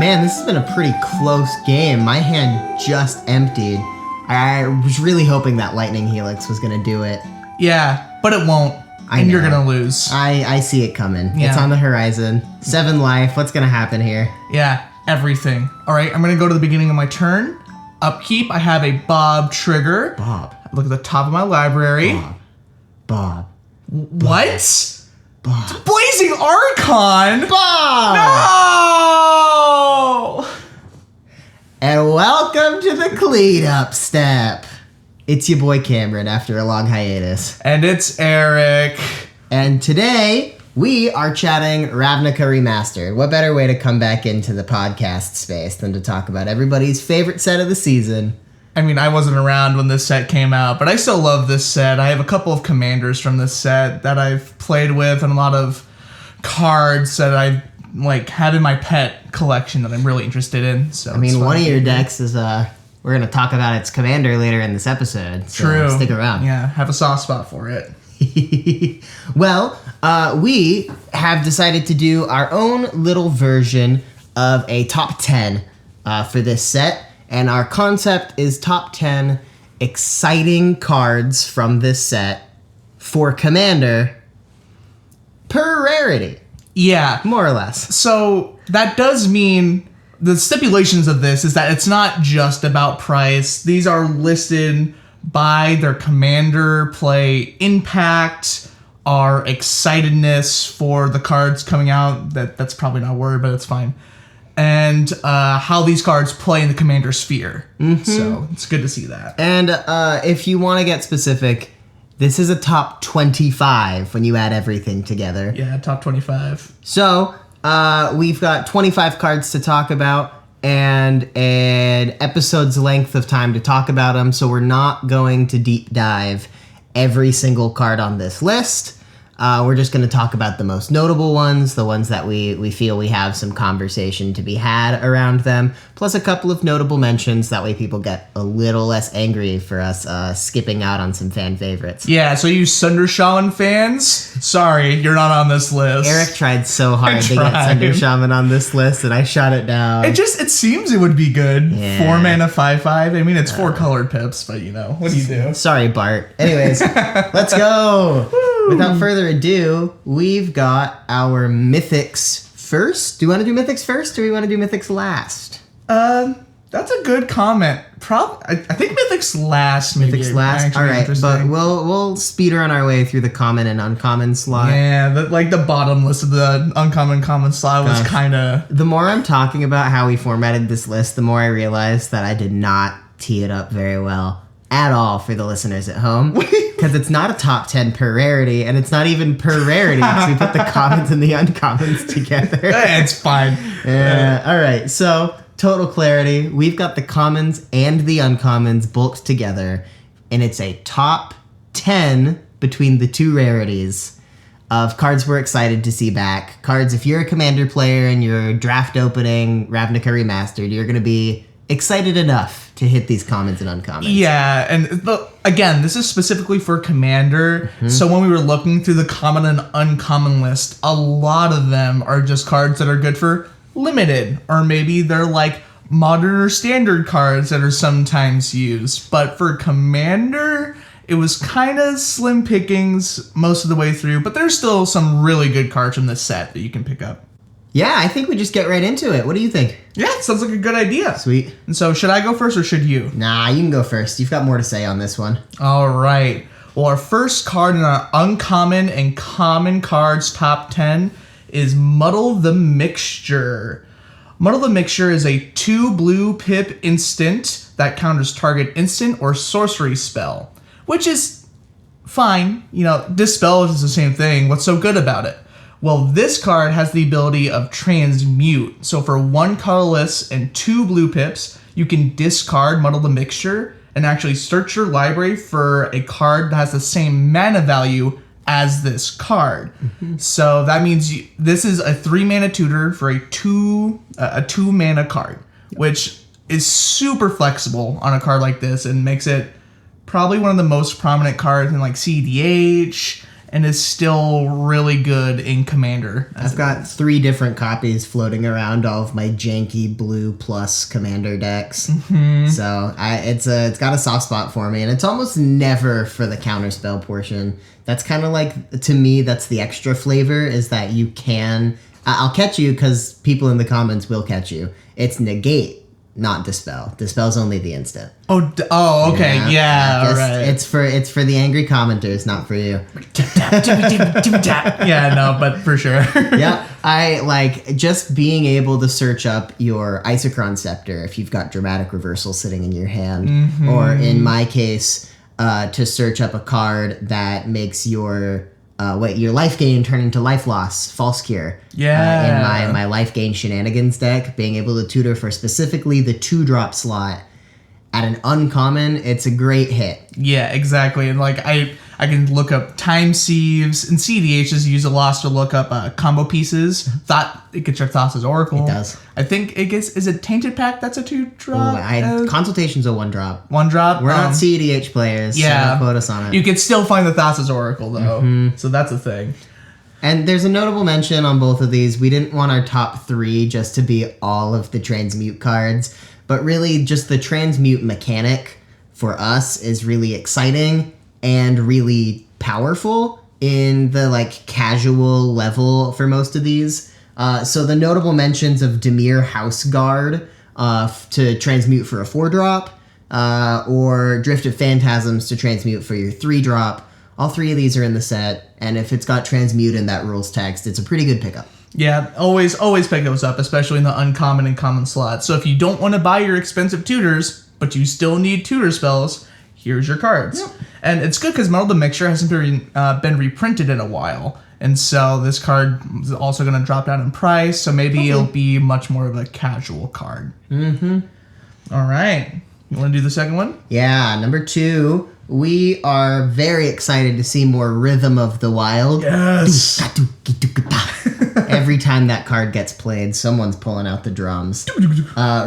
Man, this has been a pretty close game. My hand just emptied. I was really hoping that Lightning Helix was going to do it. Yeah, but it won't. And you're going to lose. I see it coming. Yeah. It's on the horizon. 7 life. What's going to happen here? Yeah, everything. All right, I'm going to go to the beginning of my turn. Upkeep, I have a Bob trigger. Bob. Look at the top of my library. Bob. What? Bob. Blazing Archon? Bob! No! And welcome to the cleanup step. It's your boy Cameron after a long hiatus. And it's Eric. And today, we are chatting Ravnica Remastered. What better way to come back into the podcast space than to talk about everybody's favorite set of the season? I mean, I wasn't around when this set came out, but I still love this set. I have a couple of commanders from this set that I've played with and a lot of cards that I've have in my pet collection that I'm really interested in. So I mean, one of your decks is we're going to talk about its commander later in this episode. So True. Stick around. Yeah, have a soft spot for it. Well, we have decided to do our own little version of a top 10 for this set. And our concept is top 10 exciting cards from this set for Commander per rarity. Yeah. More or less. So that does mean the stipulations of this is that it's not just about price. These are listed by their commander play impact, our excitedness for the cards coming out. That's probably not a word, but it's fine. And how these cards play in the commander sphere. Mm-hmm. So it's good to see that. And if you want to get specific, this is a top 25 when you add everything together. Yeah, top 25. So we've got 25 cards to talk about and an episode's length of time to talk about them. So we're not going to deep dive every single card on this list. We're just going to talk about the most notable ones, the ones that we feel we have some conversation to be had around them, plus a couple of notable mentions. That way people get a little less angry for us skipping out on some fan favorites. Yeah, so you Sunder Shaman fans, sorry, you're not on this list. Eric tried so hard to get Sunder Shaman on this list, and I shot it down. It seems it would be good. Yeah. 4 mana, 5/5. I mean, it's 4 colored pips, but what do you do? Sorry, Bart. Anyways, let's go. Without further ado, we've got our mythics first. Do you want to do mythics first, or do we want to do mythics last? That's a good comment. I think mythics last. Mythics last. All right, but we'll speed run our way through the common and uncommon slot. Yeah, the bottom list of the uncommon common slot was kind of. The more I'm talking about how we formatted this list, the more I realize that I did not tee it up very well at all for the listeners at home. Because it's not a top 10 per rarity, and it's not even per rarity because we put the commons and the uncommons together. It's fine. Yeah. All right. So, total clarity. We've got the commons and the uncommons bulked together, and it's a top 10 between the two rarities of cards we're excited to see back. Cards, if you're a commander player and you're draft opening Ravnica Remastered, you're going to be excited enough to hit these commons and uncommons. Yeah, and again, this is specifically for Commander. Mm-hmm. So when we were looking through the common and uncommon list, a lot of them are just cards that are good for limited, or maybe they're modern or standard cards that are sometimes used. But for Commander, it was kind of slim pickings most of the way through, but there's still some really good cards from this set that you can pick up. Yeah, I think we just get right into it. What do you think? Yeah, sounds like a good idea. Sweet. And so, should I go first or should you? Nah, you can go first. You've got more to say on this one. All right. Well, our first card in our uncommon and common cards top 10 is Muddle the Mixture. Muddle the Mixture is a 2 blue pip instant that counters target instant or sorcery spell, which is fine. Dispel is the same thing. What's so good about it? Well, this card has the ability of Transmute. So for 1 colorless and 2 blue pips, you can discard Muddle the Mixture and actually search your library for a card that has the same mana value as this card. Mm-hmm. So that means this is a 3 mana tutor for a 2 mana card, which is super flexible on a card like this and makes it probably one of the most prominent cards in CEDH and is still really good in Commander. I've got 3 different copies floating around all of my janky blue plus Commander decks. So it's got a soft spot for me, and it's almost never for the counterspell portion. That's kind of like, to me, that's the extra flavor, is that you can... I'll catch you because people in the comments will catch you. It's negate, not dispel. Dispel's only the instant. Oh, okay, all right. It's for the angry commenters, not for you. Yeah, no, but for sure. Yeah, I like just being able to search up your Isochron Scepter if you've got Dramatic Reversal sitting in your hand, or in my case, to search up a card that makes your life gain turn into life loss, False Cure. Yeah. In my life gain shenanigans deck, being able to tutor for specifically the 2-drop slot at an uncommon, it's a great hit. Yeah, exactly. And like I can look up Time Sieves, and CDHs use a loss to look up combo pieces. It gets your Thassa's Oracle. It does. I think it gets, is it Tainted Pact? That's a 2-drop. Consultation's a 1-drop. 1-drop. We're not CEDH players. Yeah. So don't quote us on it. You can still find the Thassa's Oracle though, so that's a thing. And there's a notable mention on both of these. We didn't want our top 3 just to be all of the transmute cards, but really just the transmute mechanic for us is really exciting and really powerful in the like casual level for most of these. So the notable mentions of Dimir House Guard to transmute for a 4-drop, or Drift of Phantasms to transmute for your 3-drop. All 3 of these are in the set, and if it's got transmute in that rules text, it's a pretty good pickup. Yeah, always pick those up, especially in the uncommon and common slots. So if you don't want to buy your expensive tutors, but you still need tutor spells, here's your cards. Yep. And it's good because Muddle the Mixture hasn't been reprinted in a while. And so this card is also going to drop down in price, so maybe it'll be much more of a casual card. All right. You want to do the second one? Yeah, number 2. We are very excited to see more Rhythm of the Wild. Yes. Every time that card gets played, someone's pulling out the drums.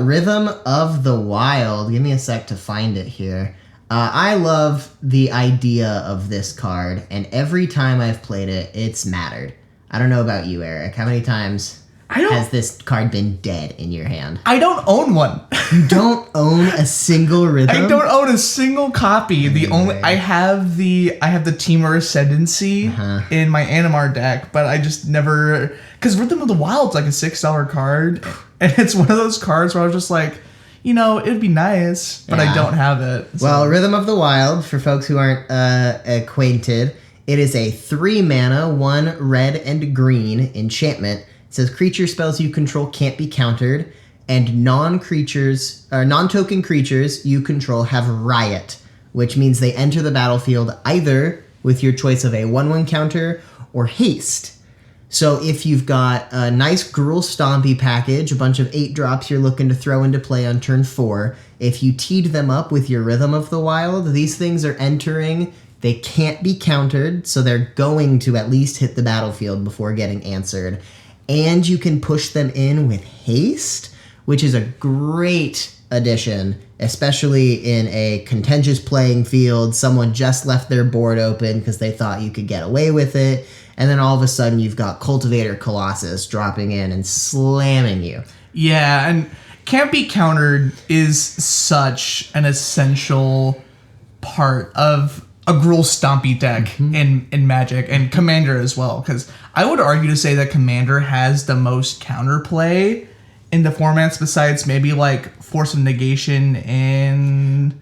Rhythm of the Wild. Give me a sec to find it here. I love the idea of this card, and every time I've played it, it's mattered. I don't know about you, Eric. How many times has this card been dead in your hand? I don't own one. You don't own a single Rhythm? I don't own a single copy. I have the Temur Ascendancy in my Animar deck, but I just never, because Rhythm of the Wild's like a $6 card, and it's one of those cards where I was just like, it'd be nice, but I don't have it. So. Well, Rhythm of the Wild, for folks who aren't acquainted, it is a 3-mana, 1 red and green enchantment. It says creature spells you control can't be countered, and non-token creatures you control have Riot, which means they enter the battlefield either with your choice of a 1/1 counter or haste. So if you've got a nice Gruul Stompy package, a bunch of 8-drops you're looking to throw into play on turn 4, if you teed them up with your Rhythm of the Wild, these things are entering. They can't be countered, so they're going to at least hit the battlefield before getting answered. And you can push them in with haste, which is a great addition, especially in a contentious playing field. Someone just left their board open because they thought you could get away with it. And then all of a sudden you've got Cultivator Colossus dropping in and slamming you. Yeah, and can't be countered is such an essential part of a Gruul Stompy deck in Magic, and Commander as well, because I would argue to say that Commander has the most counterplay in the formats besides maybe like Force of Negation and...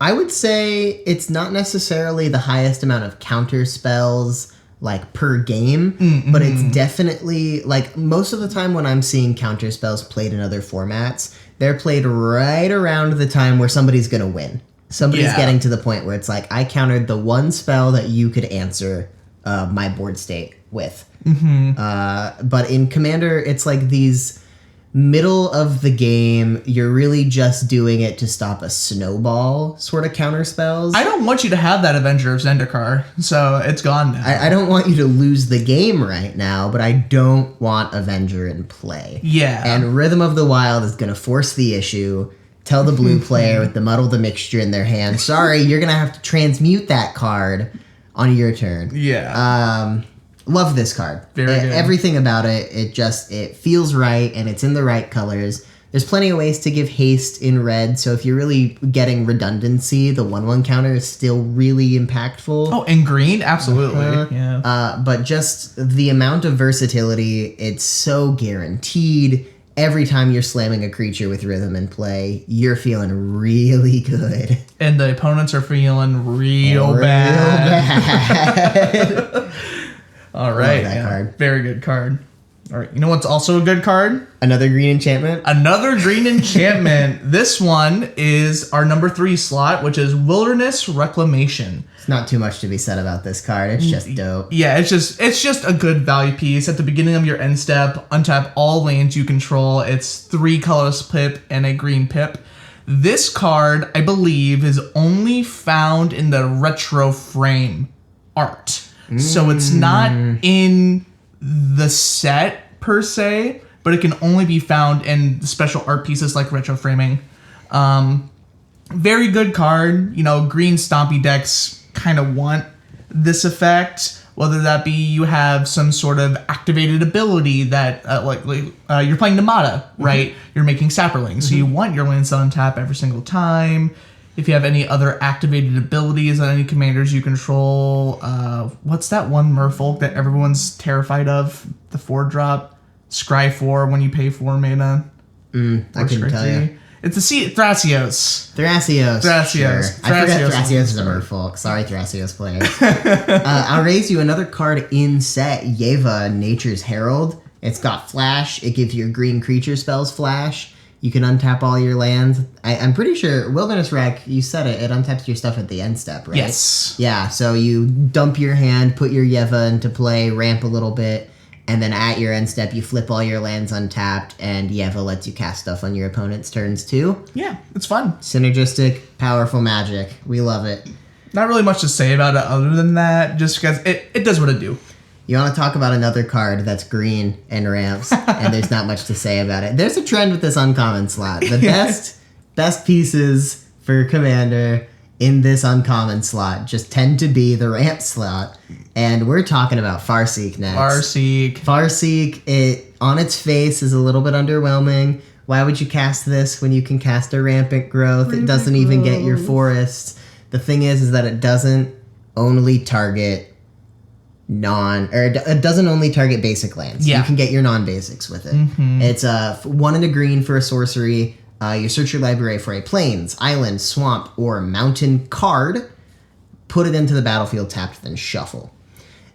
I would say it's not necessarily the highest amount of counter spells like per game, but it's definitely like most of the time when I'm seeing counter spells played in other formats, they're played right around the time where somebody's going to win. Somebody's getting to the point where it's like, I countered the one spell that you could answer my board state with. But in Commander, it's like these middle of the game, you're really just doing it to stop a snowball sort of counter spells. I don't want you to have that Avenger of Zendikar, so it's gone now. I don't want you to lose the game right now, but I don't want Avenger in play. Yeah. And Rhythm of the Wild is going to force the issue. Tell the blue player with the Muddle the Mixture in their hand, sorry, you're going to have to transmute that card on your turn. Yeah. Love this card. Very good. Everything about it, it feels right, and it's in the right colors. There's plenty of ways to give haste in red, so if you're really getting redundancy, the 1/1 counter is still really impactful. Oh, and green? Absolutely. Yeah. But just the amount of versatility, it's so guaranteed. Every time you're slamming a creature with rhythm in play, you're feeling really good. And the opponents are feeling real bad. All right. Love that card. Very good card. All right. You know what's also a good card? Another green enchantment. Another green enchantment. This one is our number 3 slot, which is Wilderness Reclamation. It's not too much to be said about this card. It's just dope. Yeah, it's just a good value piece. At the beginning of your end step, untap all lands you control. It's 3 colorless pip and a green pip. This card, I believe, is only found in the retro frame art. So it's not in the set per se, but it can only be found in special art pieces like retro framing. Very good card. You know, green stompy decks kind of want this effect, whether that be you have some sort of activated ability that you're playing Namada, right? You're making Saproling, so you want your lands to untap every single time. If you have any other activated abilities on any commanders you control, what's that one merfolk that everyone's terrified of? The 4-drop, Scry 4 when you pay 4 mana. I couldn't tell you. It's a Thrasios. Thrasios. Sure. I forget Thrasios is a merfolk. Sorry, Thrasios players. I'll raise you another card in set, Yeva, Nature's Herald. It's got flash. It gives your green creature spells flash. You can untap all your lands. I'm pretty sure Wilderness Wreck, you said it untaps your stuff at the end step, right? Yes. Yeah, so you dump your hand, put your Yeva into play, ramp a little bit, and then at your end step, you flip all your lands untapped, and Yeva lets you cast stuff on your opponent's turns too. Yeah, it's fun. Synergistic, powerful magic. We love it. Not really much to say about it other than that, just because it does what it do. You want to talk about another card that's green and ramps, and there's not much to say about it. There's a trend with this uncommon slot. The best pieces for Commander in this uncommon slot just tend to be the ramp slot, and we're talking about Farseek next. Farseek, it on its face is a little bit underwhelming. Why would you cast this when you can cast a Rampant Growth? It doesn't even get your forests. The thing is that it doesn't only target it doesn't only target basic lands. Yeah. You can get your non-basics with it. It's 1 and a green for a sorcery. You search your library for a plains, island, swamp, or mountain card. Put it into the battlefield tapped, then shuffle.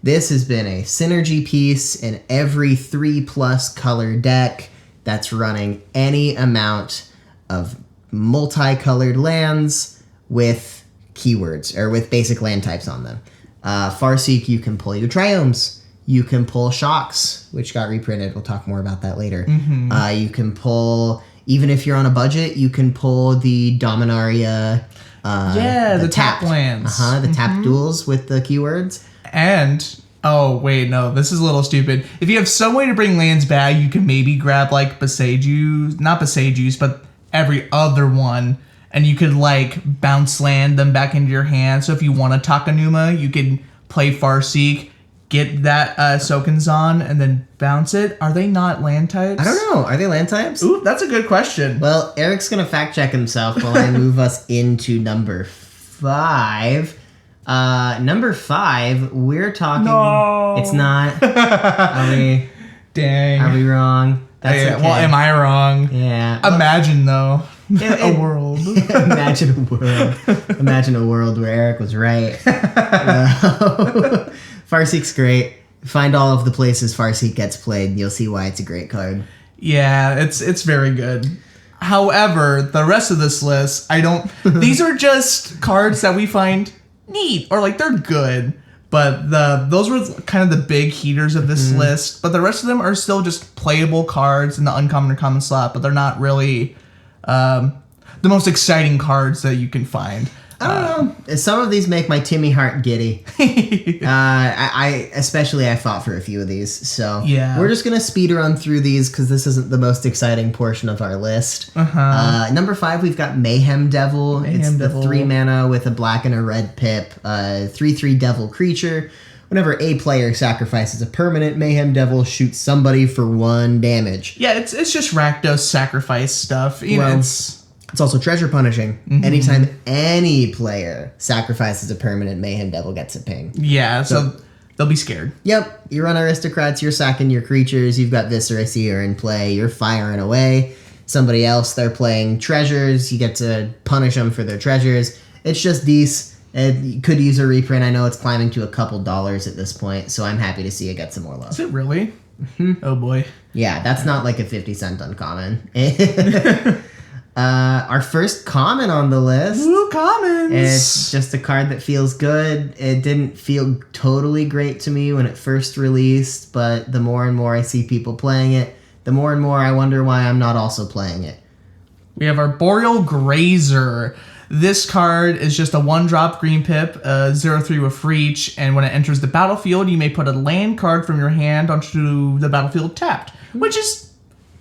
This has been a synergy piece in every 3+ color deck that's running any amount of multicolored lands with keywords or with basic land types on them. Farseek, you can pull your Triomes. You can pull Shocks, which got reprinted. We'll talk more about that later. You can pull, even if you're on a budget, you can pull the Dominaria. The tap lands. The tap duels with the keywords. And, oh, wait, no, this is a little stupid. If you have some way to bring lands back, you can maybe grab, like, not Besageus, but every other one. And you could, like, bounce land them back into your hand. So if you want a Takanuma, you can play Farseek, get that Sokenzan, and then bounce it. Are they not land types? I don't know. Are they land types? Ooh, that's a good question. Well, Eric's going to fact check himself while I move us into number 5. Number 5, we're talking... No. It's not. Dang. Are we wrong? That's okay. Well, am I wrong? Yeah. Imagine, though. A world. Imagine a world. Imagine a world where Eric was right. Farseek's great. Find all of the places Farseek gets played, and you'll see why it's a great card. Yeah, it's very good. However, the rest of this list, these are just cards that we find neat, or like they're good. But those were kind of the big heaters of this list. But the rest of them are still just playable cards in the uncommon or common slot, but they're not really the most exciting cards that you can find. I don't know. Some of these make my Timmy heart giddy. I fought for a few of these, so yeah. We're just gonna speed run through these because this isn't the most exciting portion of our list. Number 5, we've got Mayhem Devil. The 3 mana with a black and a red pip, 3/3 devil creature. Whenever a player sacrifices a permanent, Mayhem Devil shoots somebody for 1 damage. Yeah, it's just Rakdos sacrifice stuff. It's also treasure punishing. Anytime any player sacrifices a permanent, Mayhem Devil gets a ping. Yeah, so they'll be scared. Yep. You run aristocrats, you're sacking your creatures, you've got Viscera Seer in play, you're firing away. Somebody else, they're playing treasures, you get to punish them for their treasures. It's just decent. It could use a reprint. I know it's climbing to a couple dollars at this point, so I'm happy to see it get some more love. Is it really? Oh boy. Yeah, that's not like a 50-cent uncommon. Our first common on the list. Woo, commons! It's just a card that feels good. It didn't feel totally great to me when it first released, but the more and more I see people playing it, the more and more I wonder why I'm not also playing it. We have our Boreal Grazer. This card is just a 1-drop green pip, 0/3 with reach, and when it enters the battlefield, you may put a land card from your hand onto the battlefield tapped, which is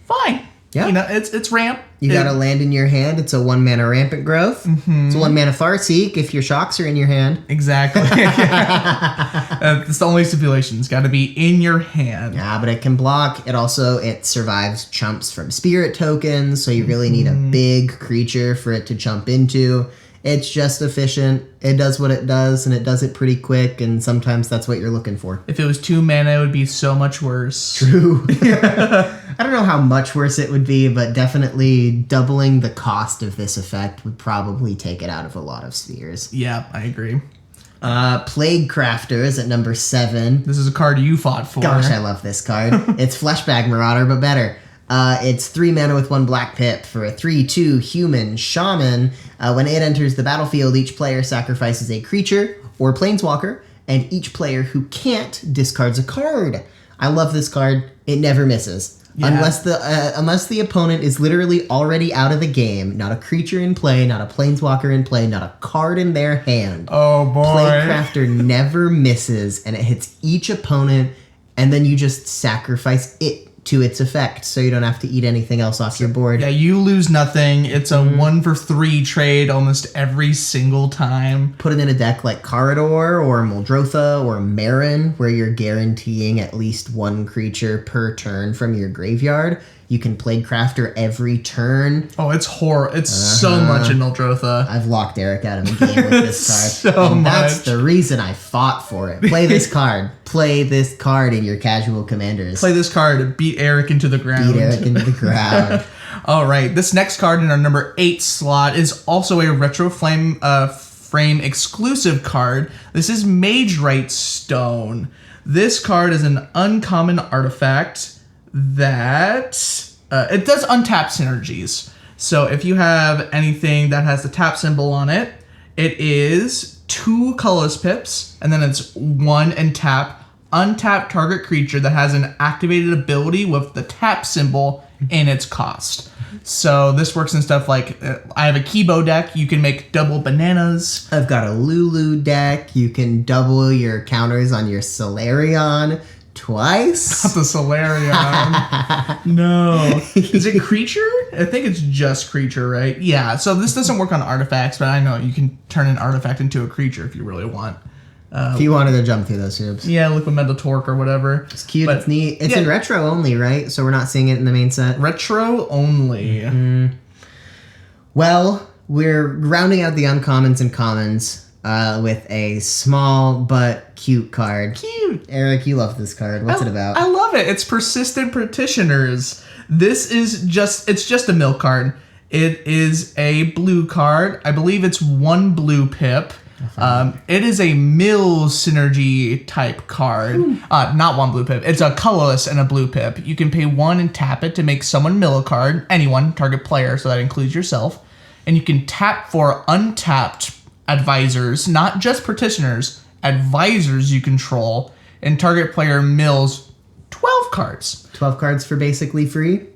fine. Yeah. You know, it's ramp. You got a land in your hand. It's a 1-mana rampant growth. It's a 1-mana Farseek if your shocks are in your hand. Exactly. It's the only stipulation. It's got to be in your hand. Yeah, but it can block. It survives chumps from spirit tokens, so you really need a big creature for it to jump into. It's just efficient. It does what it does, and it does it pretty quick, and sometimes that's what you're looking for. If it was 2 mana, it would be so much worse. True. I don't know how much worse it would be, but definitely doubling the cost of this effect would probably take it out of a lot of spheres. Yeah, I agree. Plague Crafter is at number 7. This is a card you fought for. Gosh, I love this card. It's Fleshbag Marauder, but better. It's 3 mana with 1 black pip for a 3/2 human shaman. When it enters the battlefield, each player sacrifices a creature or planeswalker, and each player who can't discards a card. I love this card. It never misses. Yeah. Unless the opponent is literally already out of the game, not a creature in play, not a planeswalker in play, not a card in their hand. Oh boy. Plague Crafter never misses, and it hits each opponent, and then you just sacrifice it to its effect, so you don't have to eat anything else off your board. Yeah, you lose nothing. It's a 1-for-3 trade almost every single time. Put it in a deck like Corridor or Muldrotha or Marin, where you're guaranteeing at least 1 creature per turn from your graveyard. You can Plague Crafter every turn. Oh, it's horrible. It's so much in Muldrotha. I've locked Eric out of the game with this card. So much. That's the reason I fought for it. Play this card. Play this card in your casual commanders. Play this card to beat Eric into the ground. All right, this next card in our number 8 slot is also a Retro Frame exclusive card. This is Mage Right Stone. This card is an uncommon artifact that it does untap synergies. So if you have anything that has the tap symbol on it, it is 2 colorless pips, and then it's 1 and tap. Untap target creature that has an activated ability with the tap symbol in its cost. So this works in stuff like, I have a Kibo deck, you can make double bananas. I've got a Lulu deck, you can double your counters on your Solarion twice. Not the Solarion. No. Is it creature? I think it's just creature, right? Yeah, so this doesn't work on artifacts, but I know you can turn an artifact into a creature if you really want. If you wanted to jump through those hoops. Yeah, Liquid Metal Torque or whatever. It's cute, but it's neat. It's in retro only, right? So we're not seeing it in the main set? Retro only. Mm-hmm. Well, we're rounding out the uncommons and commons with a small but cute card. Cute. Eric, you love this card. What's it about? I love it. It's Persistent Petitioners. It's just a mill card. It is a blue card. I believe it's 1 blue pip. It is a mill synergy type card. Not 1 blue pip. It's a colorless and a blue pip. You can pay 1 and tap it to make someone mill a card. Anyone, target player, so that includes yourself. And you can tap for untapped advisors, not just petitioners, advisors you control. And target player mills 12 cards. 12 cards for basically free?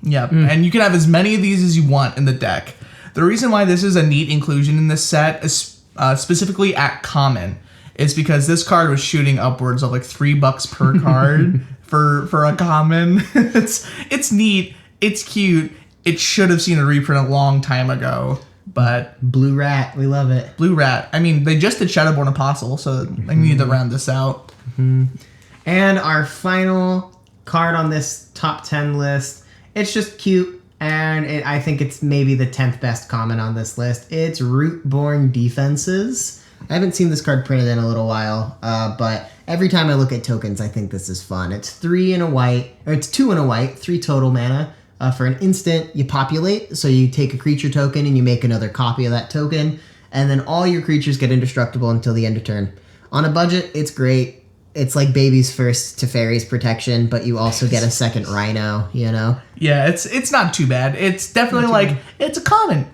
Yep. And you can have as many of these as you want in the deck. The reason why this is a neat inclusion in this set is specifically at common, is because this card was shooting upwards of like $3 per card for a common. It's neat. It's cute. It should have seen a reprint a long time ago. But Blue Rat, we love it. Blue Rat. I mean, they just did Shadowborn Apostle, so I need to round this out. And our final card on this top 10 list, it's just cute, and I think it's maybe the 10th best common on this list. It's Rootborn Defenses. I haven't seen this card printed in a little while, but every time I look at tokens, I think this is fun. It's 2 and a white, 3 total mana. For an instant, you populate, so you take a creature token and you make another copy of that token, and then all your creatures get indestructible until the end of turn. On a budget, it's great. It's like Baby's First Teferi's Protection, but you also get a second Rhino, you know? Yeah, it's not too bad. It's definitely like, it's a common.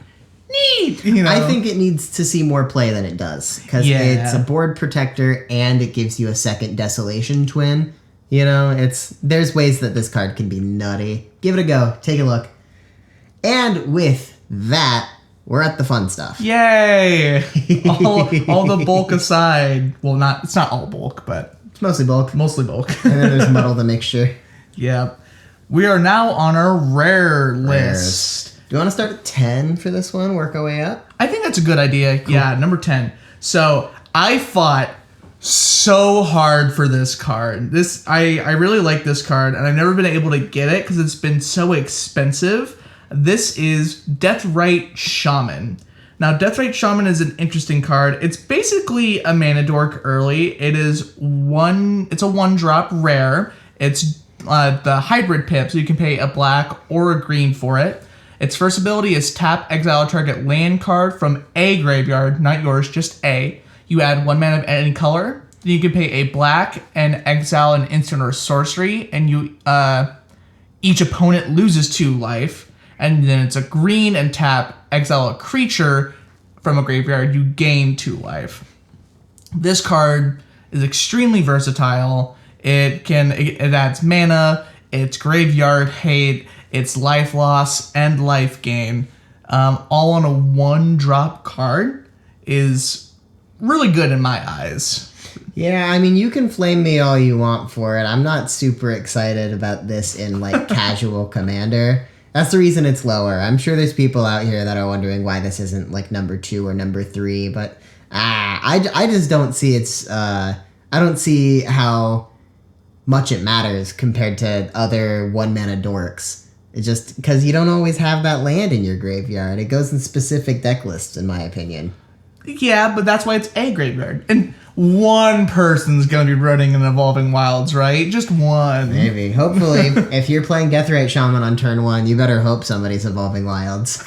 Neat! You know? I think it needs to see more play than it does, because it's a board protector and it gives you a second Desolation Twin. You know, there's ways that this card can be nutty. Give it a go. Take a look. And with that, we're at the fun stuff. Yay! all the bulk aside. Well, it's not all bulk, but it's mostly bulk. Mostly bulk. And then there's Muddle the Mixture. Yeah. We are now on our rare list. Do you want to start at 10 for this one? Work our way up? I think that's a good idea. Cool. Yeah, number 10. So I fought so hard for this card. I really like this card, and I've never been able to get it because it's been so expensive. This is Deathrite Shaman. Now, Deathrite Shaman is an interesting card. It's basically a mana dork early. It's a 1-drop rare. It's the hybrid pip, so you can pay a black or a green for it. Its first ability is tap, exile a target land card from a graveyard, not yours, just a. You add 1 mana of any color. Then you can pay a black and exile an instant or sorcery, and each opponent loses 2 life. And then it's a green and tap, exile a creature from a graveyard. You gain 2 life. This card is extremely versatile. It adds mana, it's graveyard hate, it's life loss and life gain, all on a 1-drop card is really good in my eyes. Yeah, I mean, you can flame me all you want for it. I'm not super excited about this in, like, Casual Commander. That's the reason it's lower. I'm sure there's people out here that are wondering why this isn't, like, number 2 or number 3, but I just don't see I don't see how much it matters compared to other 1-mana dorks. It's just because you don't always have that land in your graveyard. It goes in specific deck lists, in my opinion. Yeah, but that's why it's a graveyard. And one person's going to be running an Evolving Wilds, right? Just one. Maybe. Hopefully, if you're playing Deathrite Shaman on turn 1, you better hope somebody's Evolving Wilds.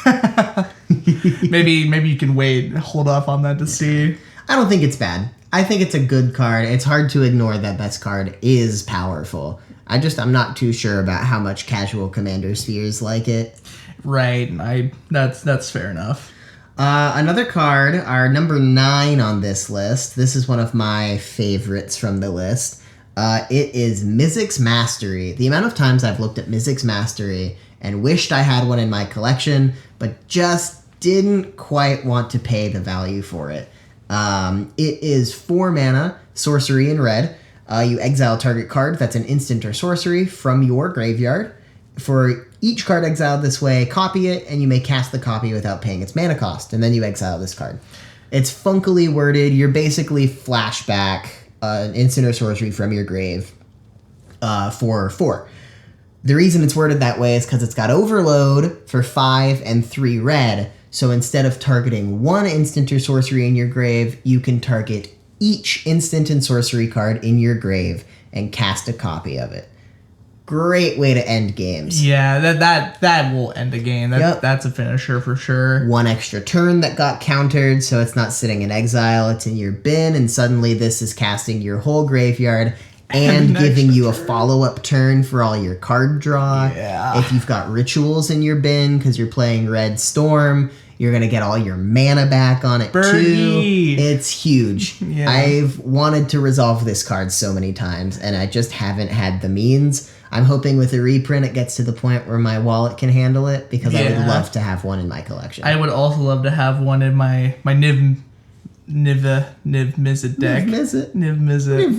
Maybe you can wait and hold off on that to see. I don't think it's bad. I think it's a good card. It's hard to ignore that this card is powerful. I'm not too sure about how much Casual Commander spheres like it. Right. That's fair enough. Another card, our number 9 on this list. This is one of my favorites from the list. It is Mizzix Mastery. The amount of times I've looked at Mizzix Mastery and wished I had one in my collection, but just didn't quite want to pay the value for it. It is 4 mana, sorcery in red. You exile target card that's an instant or sorcery from your graveyard. For each card exiled this way, copy it, and you may cast the copy without paying its mana cost, and then you exile this card. It's funkily worded. You're basically flashback an instant or sorcery from your grave for 4. The reason it's worded that way is because it's got overload for 5 and 3 red, so instead of targeting 1 instant or sorcery in your grave, you can target each instant and sorcery card in your grave and cast a copy of it. Great way to end games. Yeah, that will end a game. That's a finisher for sure. 1 extra turn that got countered, so it's not sitting in exile, it's in your bin, and suddenly this is casting your whole graveyard and giving you a follow-up turn for all your card draw. Yeah. If you've got rituals in your bin because you're playing Red Storm, you're going to get all your mana back on it Birdie. too. It's huge. Yeah. I've wanted to resolve this card so many times, and I just haven't had the means. I'm hoping with a reprint it gets to the point where my wallet can handle it, because I would love to have one in my collection. I would also love to have one in my Niv Niv-Mizzet deck. Niv-Mizzet.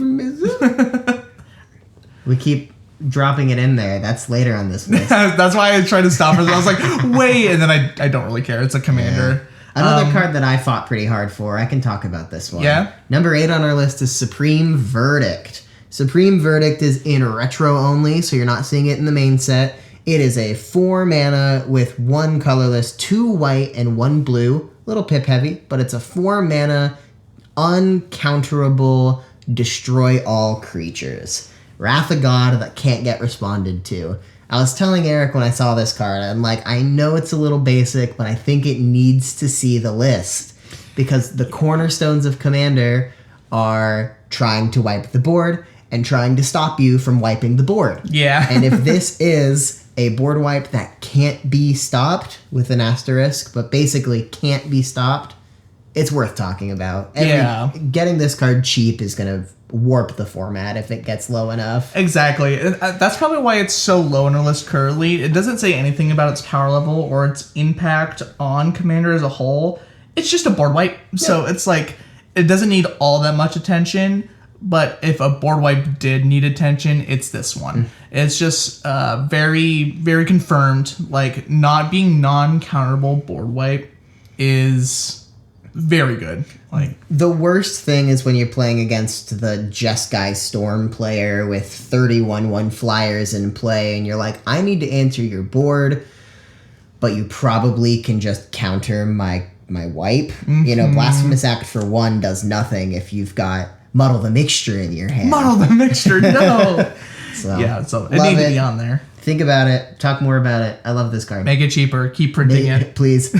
We keep dropping it in there. That's later on this list. That's why I tried to stop it. I was like, wait, and then I don't really care. It's a commander. Yeah. Another card that I fought pretty hard for. I can talk about this one. Yeah. Number 8 on our list is Supreme Verdict. Supreme Verdict is in retro only, so you're not seeing it in the main set. It is a 4 mana with 1 colorless, 2 white, and 1 blue. Little pip heavy, but it's a 4 mana uncounterable destroy all creatures. Wrath of God that can't get responded to. I was telling Eric when I saw this card, I'm like, I know it's a little basic, but I think it needs to see the list. Because the cornerstones of Commander are trying to wipe the board and trying to stop you from wiping the board. Yeah. And if this is a board wipe that can't be stopped with an asterisk, but basically can't be stopped, it's worth talking about. Getting this card cheap is going to warp the format if it gets low enough. Exactly. That's probably why it's so low on our list currently. It doesn't say anything about its power level or its impact on Commander as a whole. It's just a board wipe. Yeah. So it's like, it doesn't need all that much attention. But if a board wipe did need attention, it's this one. It's just very, very confirmed. Like, not being non-counterable board wipe is very good. Like, the worst thing is when you're playing against the Jeskai Storm player with 31-1 flyers in play, and you're like, I need to answer your board, but you probably can just counter my wipe. Mm-hmm. You know, Blasphemous Act for 1 does nothing if you've got Muddle the Mixture in your hand. Muddle the Mixture, no! So it needs to be on there. Think about it. Talk more about it. I love this card. Make it cheaper. Keep printing it. Please.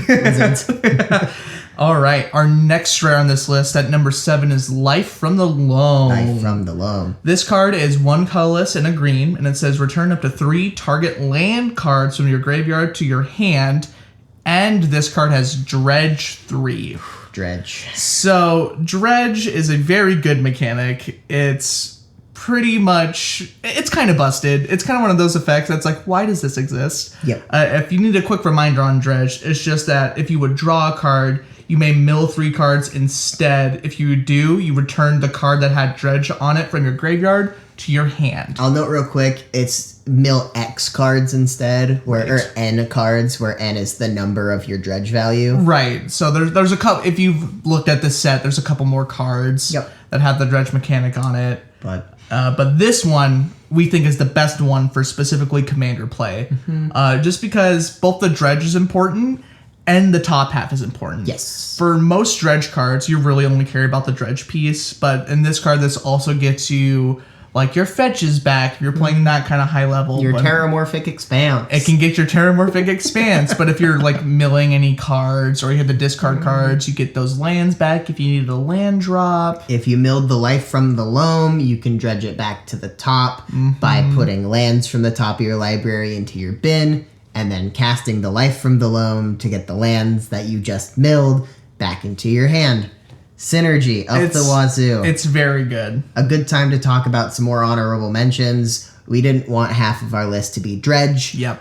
All right. Our next rare on this list at number 7 is Life from the Loam. Life from the Loam. This card is 1 colorless and a green, and it says return up to 3 target land cards from your graveyard to your hand, and this card has Dredge 3. Dredge. So, Dredge is a very good mechanic. It's pretty much... It's kind of busted. It's kind of one of those effects that's like, why does this exist? Yep. If you need a quick reminder on Dredge, it's just that if you would draw a card, you may mill 3 cards instead. If you do, you return the card that had Dredge on it from your graveyard to your hand. I'll note real quick, it's mill X cards instead, or N cards, where N is the number of your Dredge value. Right. So there's a couple, if you've looked at this set, there's a couple more cards that have the Dredge mechanic on it. But this one, we think is the best one for specifically Commander play. Mm-hmm. Just because both the Dredge is important and the top half is important. Yes. For most Dredge cards, you really only care about the Dredge piece, but in this card, this also gets you like your fetches back if you're playing that kind of high level. Your Terramorphic Expanse. It can get your Terramorphic Expanse, but if you're like milling any cards or you have the discard cards, you get those lands back if you needed a land drop. If you milled the Life from the Loam, you can dredge it back to the top by putting lands from the top of your library into your bin, and then casting the Life from the Loam to get the lands that you just milled back into your hand. Synergy up the wazoo. It's very good. A good time to talk about some more honorable mentions. We didn't want half of our list to be Dredge. Yep.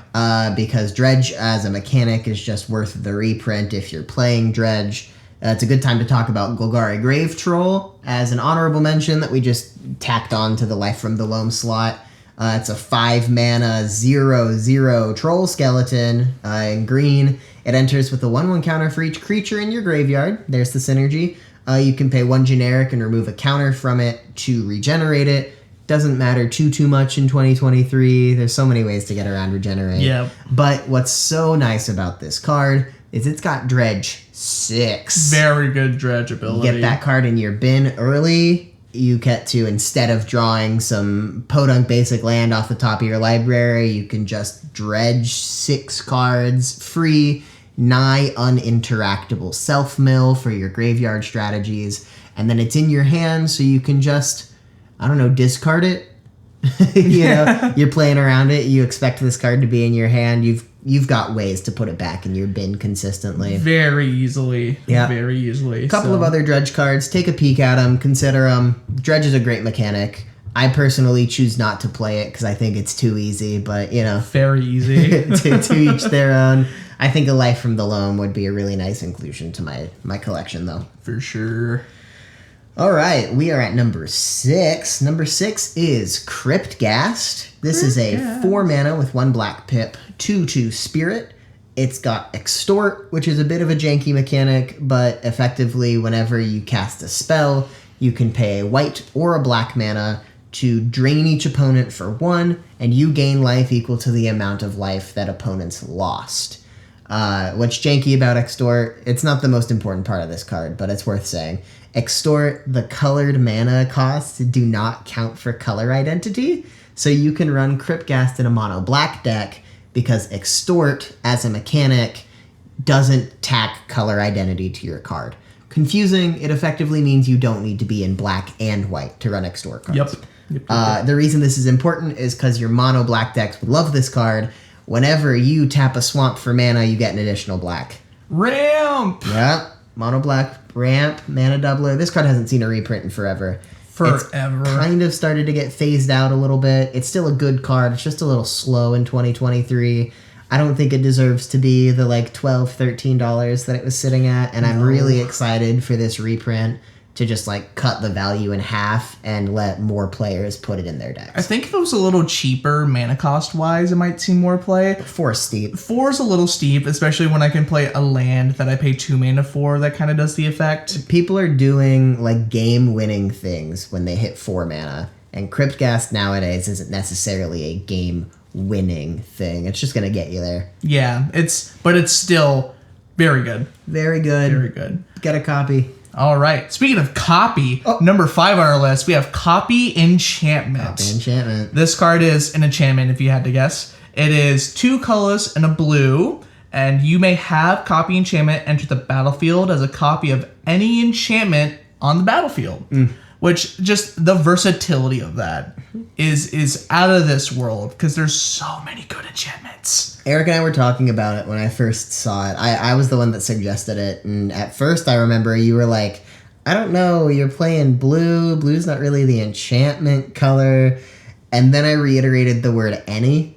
Because Dredge as a mechanic is just worth the reprint if you're playing Dredge. It's a good time to talk about Golgari Grave Troll as an honorable mention that we just tacked on to the Life from the Loam slot. It's a 5 mana 0/0 troll skeleton in green. It enters with a 1/1 counter for each creature in your graveyard. There's the synergy. You can pay 1 generic and remove a counter from it to regenerate it. Doesn't matter too much in 2023. There's so many ways to get around regenerate. Yeah. But what's so nice about this card is it's got Dredge 6. Very good Dredge ability. You get that card in your bin early. You get to, instead of drawing some podunk basic land off the top of your library, you can just Dredge 6 cards free. Nigh uninteractable self-mill for your graveyard strategies, and then it's in your hand, so you can just, I don't know, discard it. You know, you're playing around it, you expect this card to be in your hand, you've got ways to put it back in your bin consistently. Very easily. Yeah. Very easily. A couple of other Dredge cards, take a peek at them, consider them. Dredge is a great mechanic. I personally choose not to play it because I think it's too easy, but, you know. Very easy. to each their own. I think a Life from the Loam would be a really nice inclusion to my collection, though. For sure. All right, we are at number 6. Number 6 is Cryptghast. This is a 4 mana with 1 black pip, 2/2 spirit. It's got Extort, which is a bit of a janky mechanic, but effectively, whenever you cast a spell, you can pay a white or a black mana to drain each opponent for 1, and you gain life equal to the amount of life that opponents lost. What's janky about Extort, it's not the most important part of this card, but it's worth saying. Extort, the colored mana costs do not count for color identity, so you can run Cryptghast in a mono black deck because Extort, as a mechanic, doesn't tack color identity to your card. Confusing, it effectively means you don't need to be in black and white to run Extort cards. Yep. The reason this is important is because your mono black decks would love this card. Whenever you tap a swamp for mana, you get an additional black. Ramp! Yeah, mono black, ramp, mana doubler. This card hasn't seen a reprint in forever. It's kind of started to get phased out a little bit. It's still a good card. It's just a little slow in 2023. I don't think it deserves to be the like $12, $13 that it was sitting at. And I'm really excited for this reprint to just like cut the value in half and let more players put it in their decks. I think if it was a little cheaper mana cost wise, it might see more play. 4 steep. 4 is a little steep, especially when I can play a land that I pay 2 mana for that kind of does the effect. People are doing like game winning things when they hit 4 mana, and Cryptghast nowadays isn't necessarily a game winning thing. It's just gonna get you there. Yeah, but it's still very good. Very good. Very good. Get a copy. All right. Speaking of copy, number 5 on our list, we have Copy Enchantment. Copy Enchantment. This card is an enchantment, if you had to guess. It is 2 colors and a blue, and you may have Copy Enchantment enter the battlefield as a copy of any enchantment on the battlefield. Which, just the versatility of that is out of this world, because there's so many good enchantments. Eric and I were talking about it when I first saw it. I was the one that suggested it, and at first I remember you were like, I don't know, you're playing blue. Blue's not really the enchantment color. And then I reiterated the word any.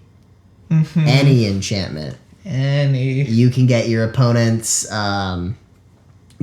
Any enchantment. Any. You can get your opponent's not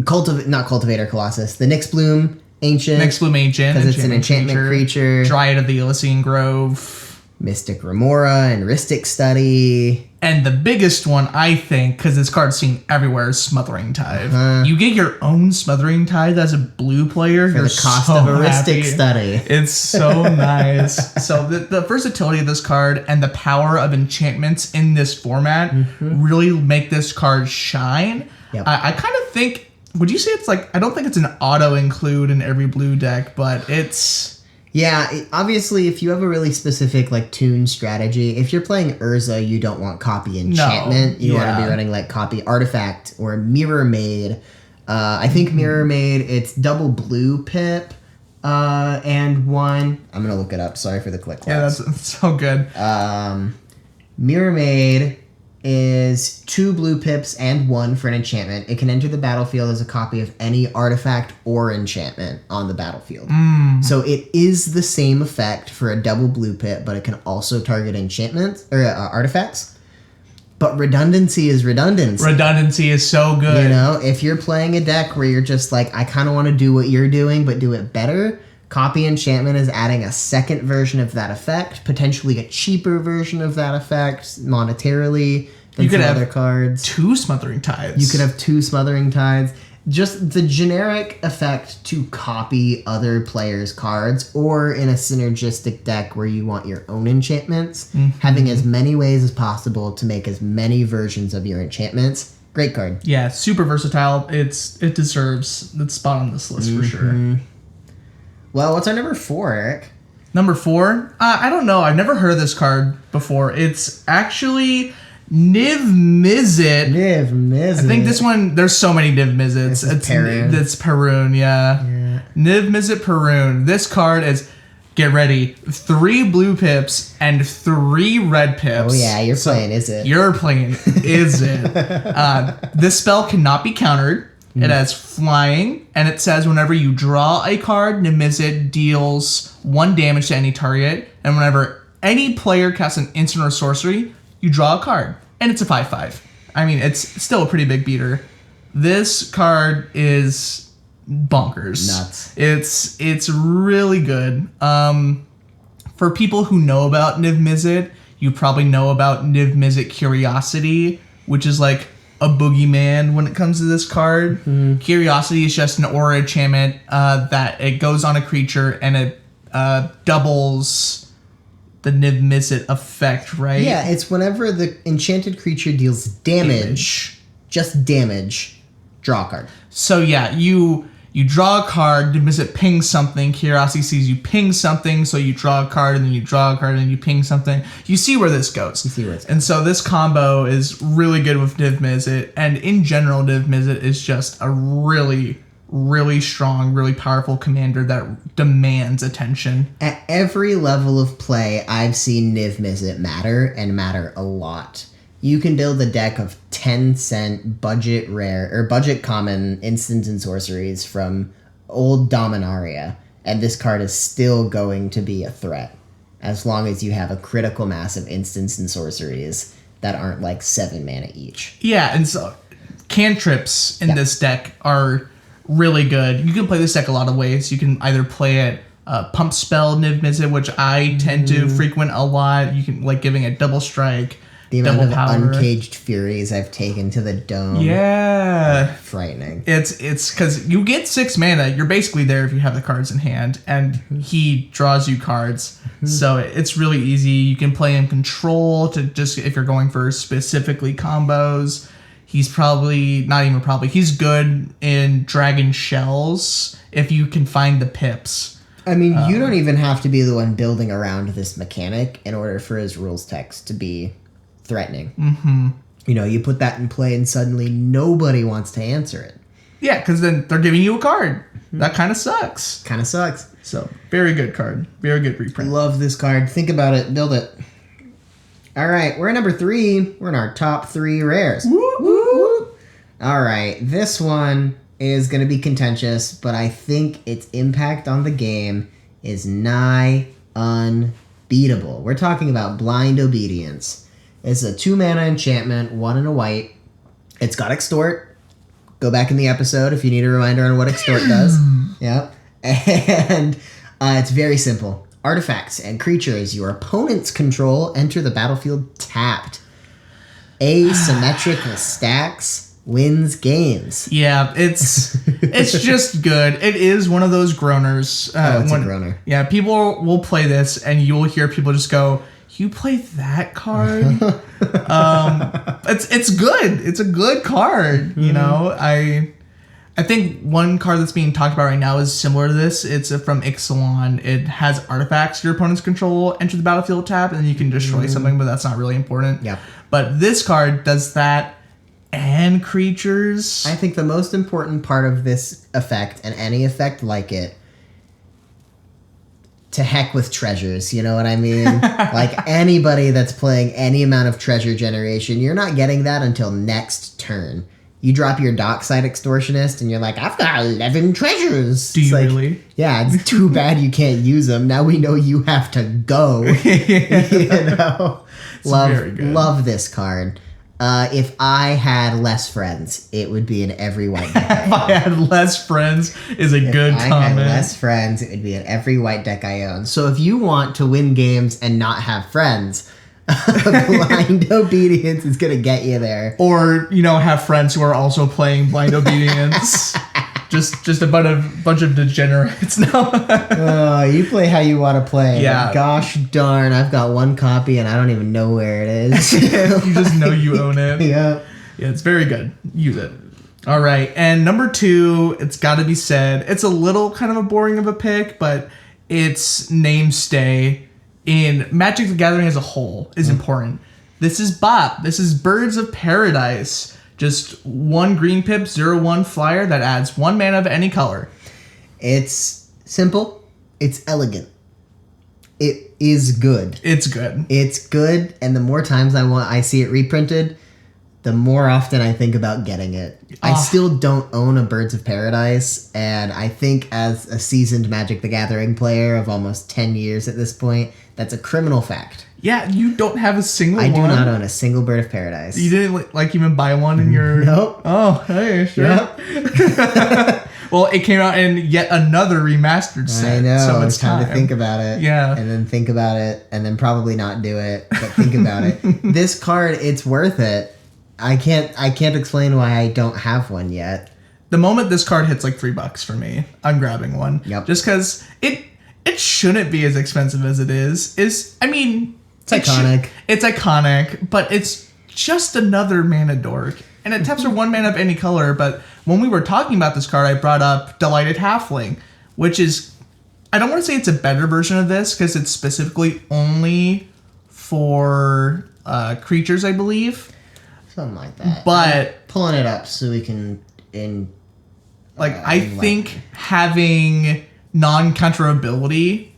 Cultivator Colossus, the Nyx Bloom Ancient. Nyx Bloom Ancient. Because it's an enchantment creature. Dryad of the Elysian Grove. Mystic Remora and Rhystic Study. And the biggest one, I think, because this card's seen everywhere, is Smothering Tithe. You get your own Smothering Tithe as a blue player. For the cost of a Rhystic Study. It's so nice. So the versatility of this card and the power of enchantments in this format really make this card shine. Yep. I kind of think, would you say it's like, I don't think it's an auto include in every blue deck, but it's... Yeah, obviously, if you have a really specific, like, tune strategy, if you're playing Urza, you don't want Copy Enchantment. You want to be running, like, Copy Artifact or Mirror Maid. I think Mirror Maid, it's double blue pip and 1. I'm going to look it up. Sorry for the click. Yeah, that's so good. Mirror Maid is 2 blue pips and 1 for an enchantment. It can enter the battlefield as a copy of any artifact or enchantment on the battlefield. So it is the same effect for a double blue pip, but it can also target enchantments or artifacts. But redundancy is redundancy. Redundancy is so good. You know, if you're playing a deck where you're just like, I kind of want to do what you're doing, but do it better, Copy Enchantment is adding a second version of that effect, potentially a cheaper version of that effect monetarily than some other cards. 2 Smothering Tides. You could have 2 Smothering Tides. Just the generic effect to copy other players' cards, or in a synergistic deck where you want your own enchantments, having as many ways as possible to make as many versions of your enchantments. Great card. Yeah, super versatile. It deserves its spot on this list for sure. Well, what's our number 4, Eric? Number 4? I don't know. I've never heard of this card before. It's actually Niv Mizzet. Niv Mizzet. I think this one, there's so many Niv Mizzets. It's Perun. It's Perun, yeah. Niv Mizzet Perun. This card is, get ready, 3 blue pips and 3 red pips. Oh yeah, you're playing Izzet. You're playing Izzet. This spell cannot be countered. It has flying, and it says whenever you draw a card, Niv Mizzet deals 1 damage to any target, and whenever any player casts an instant or sorcery, you draw a card, and it's a 5/5. I mean, it's still a pretty big beater. This card is bonkers. Nuts. It's really good. For people who know about Niv Mizzet, you probably know about Niv Mizzet Curiosity, which is like a boogeyman when it comes to this card. Mm-hmm. Curiosity is just an aura enchantment that it goes on a creature and it doubles the Niv Mizzet effect, right? Yeah, it's whenever the enchanted creature deals damage, just damage, draw a card. So yeah, you draw a card, Niv Mizzet pings something, Curiosity sees you ping something, so you draw a card, and then you draw a card, and then you ping something. You see where this goes. And so this combo is really good with Niv Mizzet, and in general, Niv Mizzet is just a really, really strong, really powerful commander that demands attention. At every level of play, I've seen Niv Mizzet matter, and matter a lot. You can build a deck of 10-cent budget rare or budget common instants and sorceries from old Dominaria, and this card is still going to be a threat as long as you have a critical mass of instants and sorceries that aren't like 7 mana each. Yeah, and so cantrips in this deck are really good. You can play this deck a lot of ways. You can either play it pump spell Niv Mizzet, which I tend to frequent a lot. You can like giving it double strike. The amount of uncaged furies I've taken to the dome. Yeah. Frightening. It's because you get 6 mana. You're basically there if you have the cards in hand, and he draws you cards. So it's really easy. You can play in control to just if you're going for specifically combos. He's he's good in Dragon Shells if you can find the pips. I mean, you don't even have to be the one building around this mechanic in order for his rules text to be threatening. Mm-hmm. You know, you put that in play and suddenly nobody wants to answer it. Yeah, because then they're giving you a card. Mm-hmm. That kind of sucks. So, very good card. Very good reprint. Love this card. Think about it. Build it. All right, we're at number 3. We're in our top 3 rares. Woo, woo, woo. All right, this one is going to be contentious, but I think its impact on the game is nigh unbeatable. We're talking about Blind Obedience. It's a 2-mana enchantment, 1 and a white. It's got Extort. Go back in the episode if you need a reminder on what Extort does. Yep. And it's very simple. Artifacts and creatures your opponents control enter the battlefield tapped. Asymmetrical stacks wins games. Yeah, it's just good. It is one of those groaners. It's a groaner. Yeah, people will play this, and you will hear people just go, "You play that card?" It's good. It's a good card. You know, I think one card that's being talked about right now is similar to this. It's from Ixalan. It has artifacts your opponent's control enter the battlefield tap, and then you can destroy something, but that's not really important. Yeah. But this card does that and creatures. I think the most important part of this effect, and any effect like it, to heck with treasures, you know what I mean? Like anybody that's playing any amount of treasure generation, you're not getting that until next turn. You drop your Dockside Extortionist and you're like, I've got 11 treasures. Do you really? Yeah, it's too bad you can't use them. Now we know you have to go. You know? Love this card. If I had less friends, it would be in every white deck. If I had less friends is a good comment. If I had less friends, it would be in every white deck I own. So if you want to win games and not have friends, Blind Obedience is going to get you there. Or, you know, have friends who are also playing Blind Obedience. Just a bunch of degenerates now. You play how you want to play. Yeah. Gosh darn, I've got one copy and I don't even know where it is. You just know you own it. Yeah. Yeah, it's very good. Use it. All right. And number 2, it's got to be said, it's a little kind of a boring of a pick, but its namestay in Magic the Gathering as a whole is important. This is Bop. This is Birds of Paradise. Just 1 green pip, 0/1 flyer that adds 1 mana of any color. It's simple. It's elegant. It is good. It's good. It's good, and the more times I see it reprinted, the more often I think about getting it. I still don't own a Birds of Paradise, and I think as a seasoned Magic the Gathering player of almost 10 years at this point, That's a criminal fact. Yeah, you don't have a single one. I do not own a single Bird of Paradise. You didn't like even buy one in your... Nope. Oh, hey, sure. Yep. Well, it came out in yet another remastered set. I know. So it's time to think about it. Yeah. And then think about it, and then probably not do it, but think about it. This card, it's worth it. I can't explain why I don't have one yet. The moment this card hits like $3 for me, I'm grabbing one. Yep. Just because it shouldn't be as expensive as it is. It's iconic. It's iconic, but it's just another mana dork. And it taps for 1 mana of any color, but when we were talking about this card, I brought up Delighted Halfling, which is, I don't want to say it's a better version of this, because it's specifically only for creatures, I believe. Something like that. But I'm pulling it up so we can... I think having non-counterability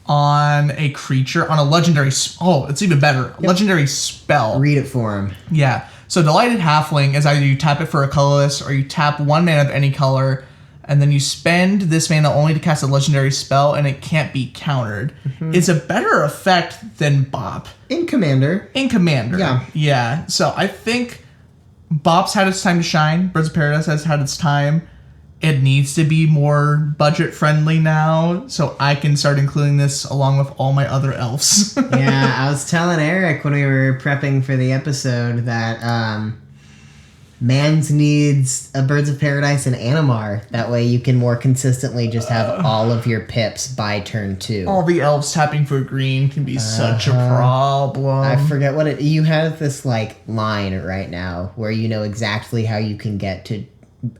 on a creature, on a legendary... it's even better. Yep. Legendary spell. Read it for him. Yeah. So Delighted Halfling is either you tap it for a colorless or you tap 1 mana of any color, and then you spend this mana only to cast a legendary spell, and it can't be countered. Mm-hmm. It's a better effect than Bop. In Commander. Yeah. Yeah. So I think Bop's had its time to shine. Birds of Paradise has had its time. It needs to be more budget friendly now, so I can start including this along with all my other elves. Yeah, I was telling Eric when we were prepping for the episode that Mans needs a Birds of Paradise and Animar. That way you can more consistently just have all of your pips by turn 2. All the elves tapping for green can be such a problem. I forget what you have this line right now where you know exactly how you can get to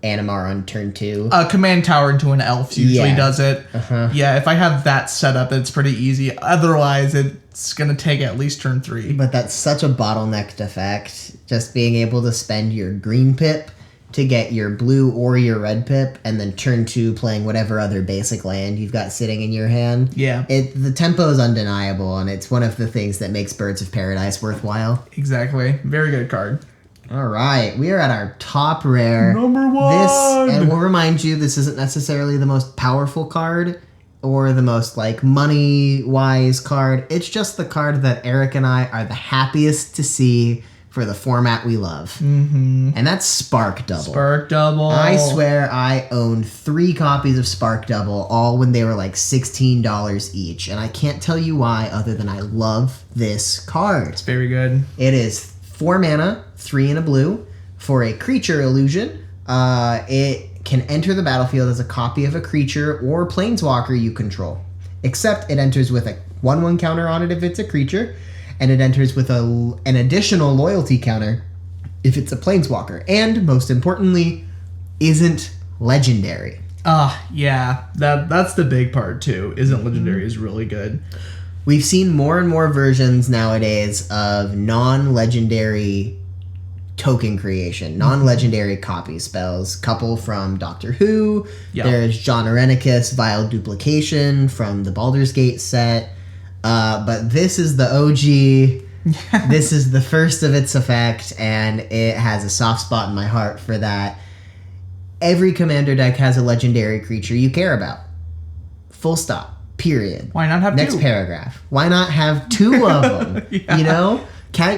Animar on turn 2. Command tower into an elf usually does it. Yeah, if I have that set up, it's pretty easy. Otherwise, it's going to take at least turn 3. But that's such a bottlenecked effect. Just being able to spend your green pip to get your blue or your red pip, and then turn 2 playing whatever other basic land you've got sitting in your hand. Yeah. The tempo is undeniable, and it's one of the things that makes Birds of Paradise worthwhile. Exactly. Very good card. All right, we are at our top rare. Number 1! And we'll remind you, this isn't necessarily the most powerful card or the most money-wise card. It's just the card that Eric and I are the happiest to see for the format we love. Mm-hmm. And that's Spark Double. Spark Double. I swear I owned 3 copies of Spark Double, all when they were $16 each. And I can't tell you why other than I love this card. It's very good. It is 4 mana, 3 and a blue, for a creature illusion. It can enter the battlefield as a copy of a creature or planeswalker you control. Except it enters with a 1/1 counter on it if it's a creature, and it enters with an additional loyalty counter if it's a planeswalker. And, most importantly, isn't legendary. Yeah. That's the big part, too. Isn't legendary is really good. We've seen more and more versions nowadays of non-legendary token creation, non-legendary copy spells. Couple from Doctor Who. Yeah. There's John Arenicus, Vile Duplication from the Baldur's Gate set. But this is the OG. This is the first of its effect, and it has a soft spot in my heart for that. Every Commander deck has a legendary creature you care about. Full stop. Period. Why not have Next 2? paragraph. Why not have 2 of them? Yeah. You know?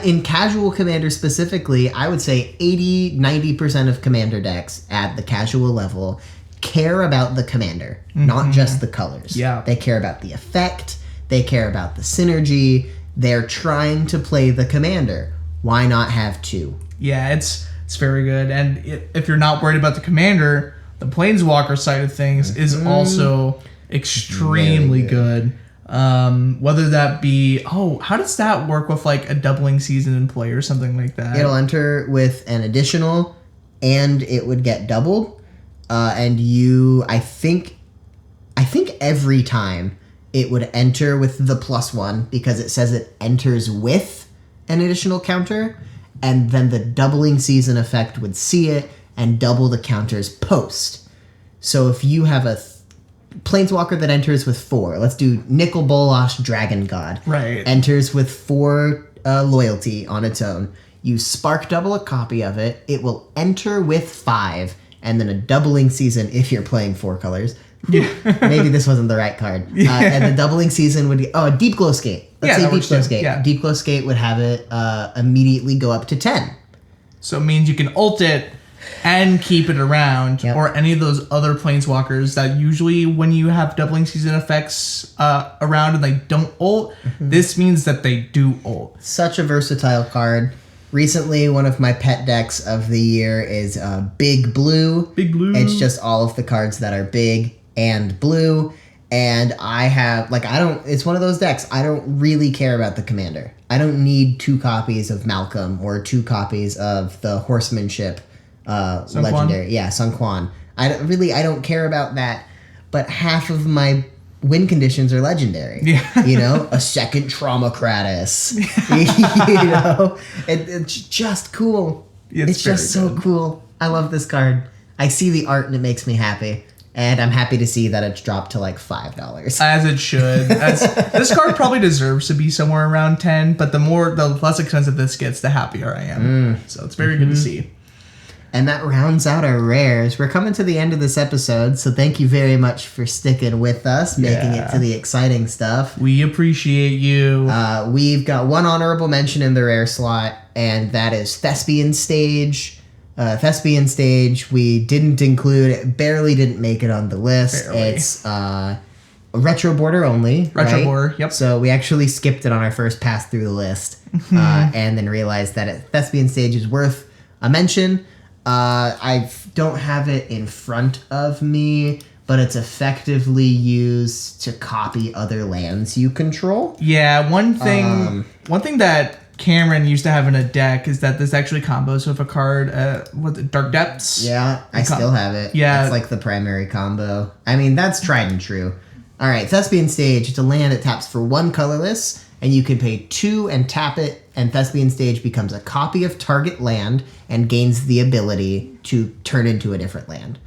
In Casual Commander specifically, I would say 80-90% of Commander decks at the casual level care about the Commander, not just the colors. Yeah. They care about the effect. They care about the synergy. They're trying to play the Commander. Why not have 2? Yeah, it's very good. And if you're not worried about the Commander, the Planeswalker side of things is also extremely good. Whether that be how does that work with a doubling season in play or something like that? It'll enter with an additional, and it would get doubled. And I think every time it would enter with the +1 because it says it enters with an additional counter, and then the doubling season effect would see it and double the counters post. So if you have a Planeswalker that enters with 4. Let's do Nicol Bolas Dragon God. Right. Enters with 4 loyalty on its own. You Spark Double a copy of it. It will enter with 5, and then a doubling season if you're playing 4 colors. Yeah. Maybe this wasn't the right card. And the doubling season would be, Deep Glow Skate. Let's say Deep Glow Skate. Yeah. Deep Glow Skate would have it immediately go up to 10. So it means you can ult it and keep it around, or any of those other planeswalkers that usually when you have doubling season effects around and they don't ult, this means that they do ult. Such a versatile card. Recently, one of my pet decks of the year is Big Blue. Big Blue. It's just all of the cards that are big and blue. And I have, it's one of those decks. I don't really care about the commander. I don't need 2 copies of Malcolm or 2 copies of the Horsemanship legendary. Yeah, Sun Quan. I don't care about that. But half of my win conditions are legendary. Yeah. You know, a second Traumacratus. You know, it's just cool. It's just so cool. I love this card. I see the art and it makes me happy. And I'm happy to see that it's dropped to like $5. As it should. This card probably deserves to be somewhere around 10, but the less expensive this gets, the happier I am. So it's very good to see. And that rounds out our rares. We're coming to the end of this episode, so thank you very much for sticking with us, making it to the exciting stuff. We appreciate you. We've got one honorable mention in the rare slot, and that is Thespian Stage. Thespian Stage, we didn't include, it barely didn't make it on the list. Barely. It's retro border only, Retro border, yep. So we actually skipped it on our first pass through the list, and then realized that Thespian Stage is worth a mention. I don't have it in front of me, but it's effectively used to copy other lands you control. Yeah, one thing that Cameron used to have in a deck is that this actually combos with a card, Dark Depths. Yeah, I still have it. Yeah. It's like the primary combo. I mean, that's tried and true. All right, Thespian Stage, it's a land that taps for 1 colorless, and you can pay 2 and tap it, and Thespian Stage becomes a copy of target land and gains the ability to turn into a different land.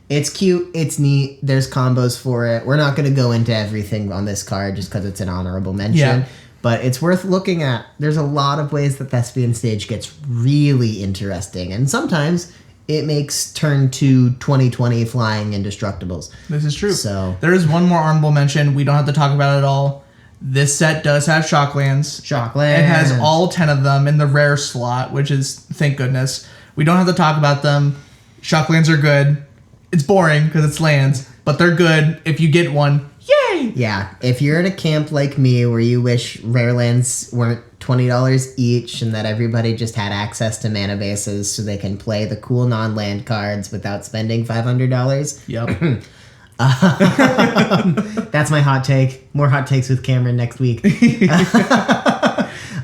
It's cute, it's neat, there's combos for it. We're not going to go into everything on this card just because it's an honorable mention, but it's worth looking at. There's a lot of ways that Thespian Stage gets really interesting, and sometimes it makes turn 2 2020 flying indestructibles. This is true. So there is one more honorable mention. We don't have to talk about it at all. This set does have Shocklands. Shocklands. It has all 10 of them in the rare slot, which is, thank goodness. We don't have to talk about them. Shocklands are good. It's boring because it's lands, but they're good if you get one. Yay! Yeah, if you're in a camp like me where you wish rare lands weren't $20 each and that everybody just had access to mana bases so they can play the cool non-land cards without spending $500. Yep. That's my hot take. More hot takes with Cameron next week.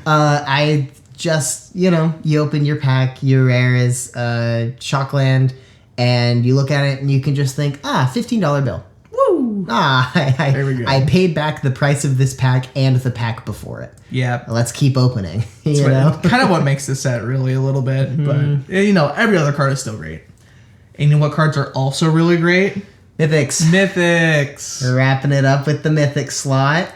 I just, you open your pack, your rare is Shockland, and you look at it and you can just think, $15 bill. Woo! There we go. I paid back the price of this pack and the pack before it. Yeah. Let's keep opening. Kind of what makes this set really a little bit. But, every other card is still great. And you know what cards are also really great? Mythics. We're wrapping it up with the Mythic slot.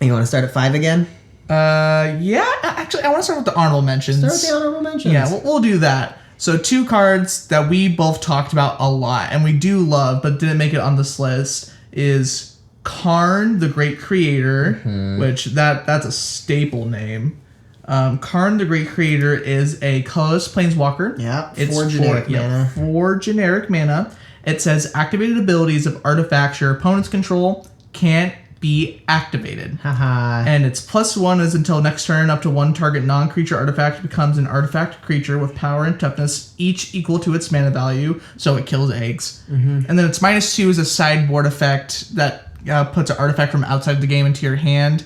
You want to start at 5 again? Yeah. Actually, I want to start with the honorable mentions. Start with the honorable mentions. Yeah, we'll do that. So 2 cards that we both talked about a lot and we do love but didn't make it on this list is Karn, the Great Creator, which that's a staple name. Karn, the Great Creator is a colorless planeswalker. Yeah, it's 4 generic mana. 4 generic mana. It says activated abilities of artifacts your opponent's control can't be activated. Haha. And its +1 is until next turn, up to 1 target non-creature artifact becomes an artifact creature with power and toughness, each equal to its mana value, so it kills eggs. And then its -2 is a sideboard effect that puts an artifact from outside the game into your hand.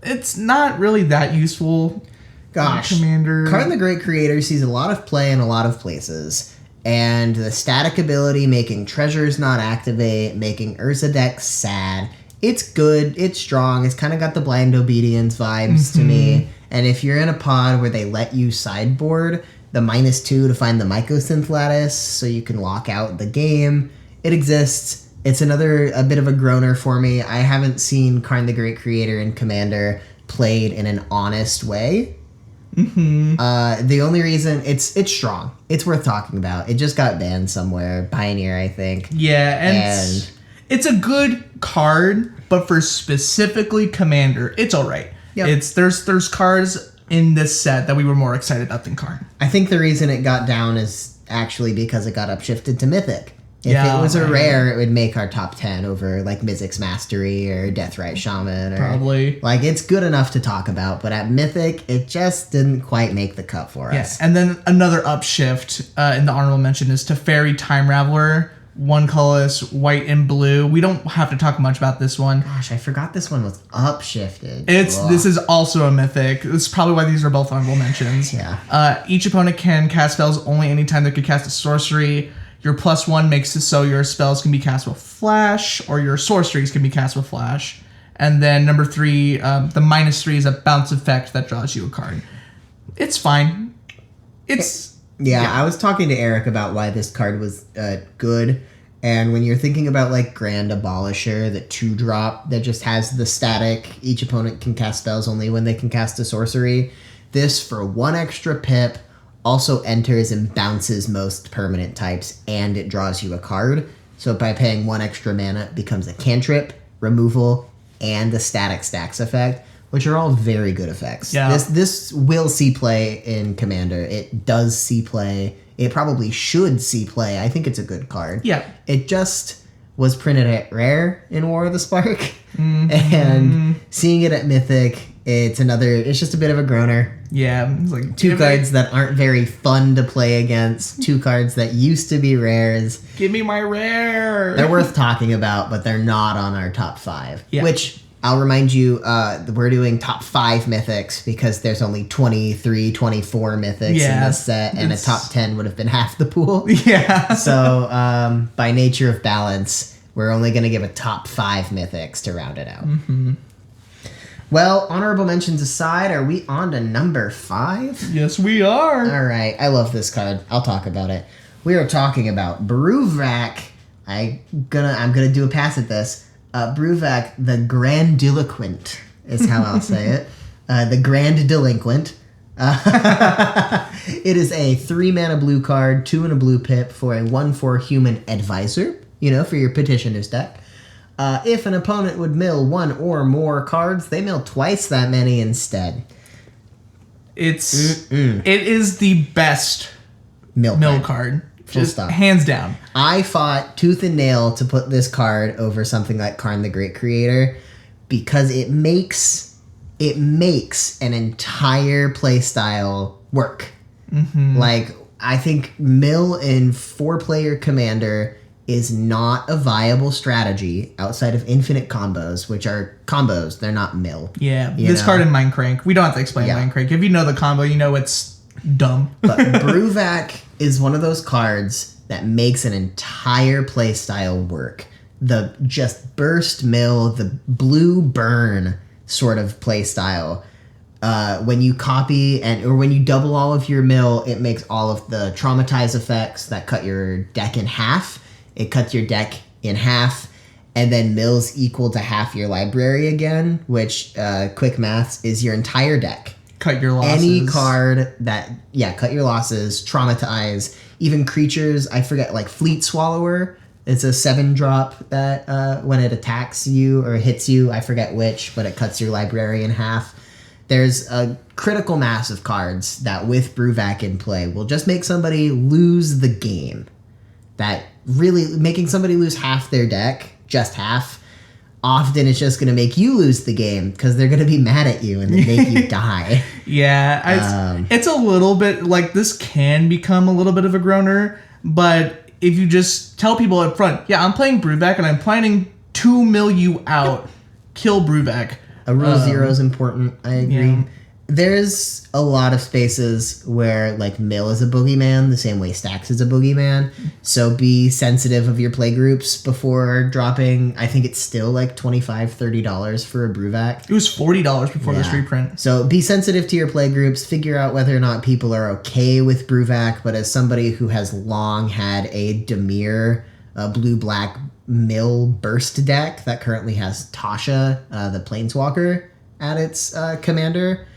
It's not really that useful. Gosh. Commander. Karn the Great Creator sees a lot of play in a lot of places. And the static ability making treasures not activate, making Urza decks sad. It's good, it's strong, it's kind of got the blind obedience vibes to me. And if you're in a pod where they let you sideboard the -2 to find the Mycosynth Lattice so you can lock out the game, it exists. It's a bit of a groaner for me. I haven't seen Karn the Great Creator in Commander played in an honest way. The only reason it's strong. It's worth talking about. It just got banned somewhere. Pioneer, I think. Yeah, and It's a good card, but for specifically Commander, it's all right. Yep. There's cards in this set that we were more excited about than Karn. I think the reason it got down is actually because it got upshifted to Mythic. If it was a rare, it would make our top 10 over like Mythic's Mastery or Deathrite Shaman. Or, probably. Like, it's good enough to talk about, but at Mythic, it just didn't quite make the cut for us. And then another upshift in the honorable mention is Teferi Time Raveler. One colorless, white and blue. We don't have to talk much about this one. Gosh, I forgot this one was upshifted. This is also a mythic. This is probably why these are both honorable mentions. Yeah. Each opponent can cast spells only anytime they could cast a sorcery. Your +1 makes it so your spells can be cast with flash, or your sorceries can be cast with flash. And then number 3, the -3 is a bounce effect that draws you a card. It's fine. Yeah, I was talking to Eric about why this card was good, and when you're thinking about like Grand Abolisher, the 2-drop that just has the static, each opponent can cast spells only when they can cast a sorcery, this for 1 extra pip also enters and bounces most permanent types, and it draws you a card. So by paying 1 extra mana, it becomes a cantrip, removal, and a static stacks effect, which are all very good effects. Yeah. This will see play in Commander. It does see play. It probably should see play. I think it's a good card. Yeah. It just was printed at Rare in War of the Spark. And seeing it at Mythic, it's just a bit of a groaner. Yeah. It's like 2 cards that aren't very fun to play against. 2 cards that used to be rares. Give me my rare. They're worth talking about, but they're not on our top 5. Yeah. Which, I'll remind you, we're doing top 5 mythics because there's only 23, 24 mythics in this set, and a top 10 would have been half the pool. Yeah. So, by nature of balance, we're only going to give a top 5 mythics to round it out. Mm-hmm. Well, honorable mentions aside, are we on to number 5? Yes, we are. All right. I love this card. I'll talk about it. We are talking about Bruvak. I'm gonna do a pass at this. Bruvak, the Grandiloquent is how I'll say it. The Grand Delinquent. It is a 3-mana blue card, 2 and a blue pip for a 1/4 human advisor, for your petitioner's deck. If an opponent would mill 1 or more cards, they mill twice that many instead. It is the best mill card. Just stop. Hands down. I fought tooth and nail to put this card over something like Karn the Great Creator because it makes an entire playstyle work. Mm-hmm. Like, I think mill in 4-player Commander is not a viable strategy outside of infinite combos, which are combos. They're not mill. Yeah. This card in Mindcrank, we don't have to explain Mindcrank. If you know the combo, you know it's dumb. But Bruvak is one of those cards that makes an entire playstyle work. The just burst mill, the blue burn sort of playstyle. When you copy or when you double all of your mill, it makes all of the traumatize effects that cut your deck in half. It cuts your deck in half, and then mills equal to half your library again, which, quick maths, is your entire deck. Cut your losses. Any card that, cut your losses, traumatize, even creatures, I forget, like Fleet Swallower. It's a 7-drop that when it attacks you or hits you, I forget which, but it cuts your library in half. There's a critical mass of cards that with Bruvak in play will just make somebody lose the game. That really, making somebody lose half their deck, just half, often it's just going to make you lose the game because they're going to be mad at you and then make you die. Yeah, it's a little bit, like, this can become a little bit of a groaner, but if you just tell people up front, I'm playing Bruvak and I'm planning to mill you out, kill Bruvak. A rule 0 is important, I agree. Yeah. There's a lot of spaces where, like, mill is a boogeyman, the same way stacks is a boogeyman. So be sensitive of your play groups before dropping. I think it's still like $25, $30 for a Bruvak. It was $40 before this reprint. So be sensitive to your play groups. Figure out whether or not people are okay with Bruvak. But as somebody who has long had a Dimir blue-black mill burst deck that currently has Tasha, the Planeswalker, at its commander,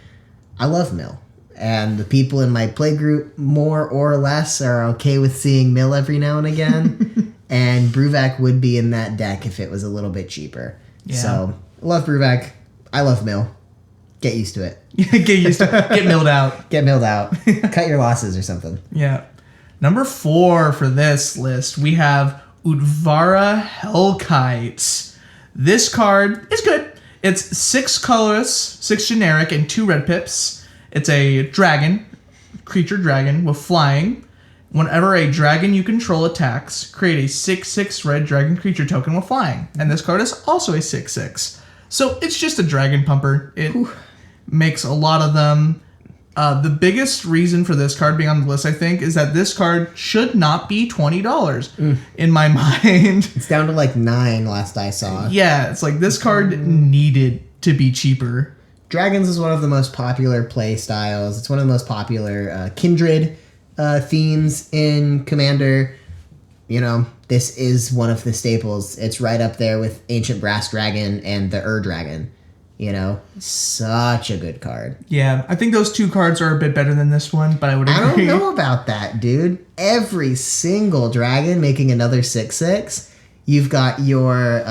I love mill. And the people in my playgroup, more or less, are okay with seeing mill every now and again. and Bruvac would be in that deck if it was a little bit cheaper. Yeah. So, love Bruvac. I love Mill. Get used to it. Get used to it. Get milled out. Get milled out. Cut your losses or something. Yeah. Number 4 for this list, we have Udvara Hellkite. This card is good. It's 6 colorless, 6 generic, and 2 red pips. It's a dragon, creature dragon with flying. Whenever a dragon you control attacks, create a 6/6 red dragon creature token with flying. And this card is also a 6/6. So it's just a dragon pumper. It makes a lot of them. The biggest reason for this card being on the list, I think, is that this card should not be $20 in my mind. It's down to like 9 last I saw. Yeah, it's like this card needed to be cheaper. Dragons is one of the most popular play styles. It's one of the most popular kindred themes in Commander. You know, this is one of the staples. It's right up there with Ancient Brass Dragon and the Dragon. You know, such a good card. Yeah, I think those 2 cards are a bit better than this one, but I would agree. I don't know about that, dude. Every single dragon making another 6/6. You've got your,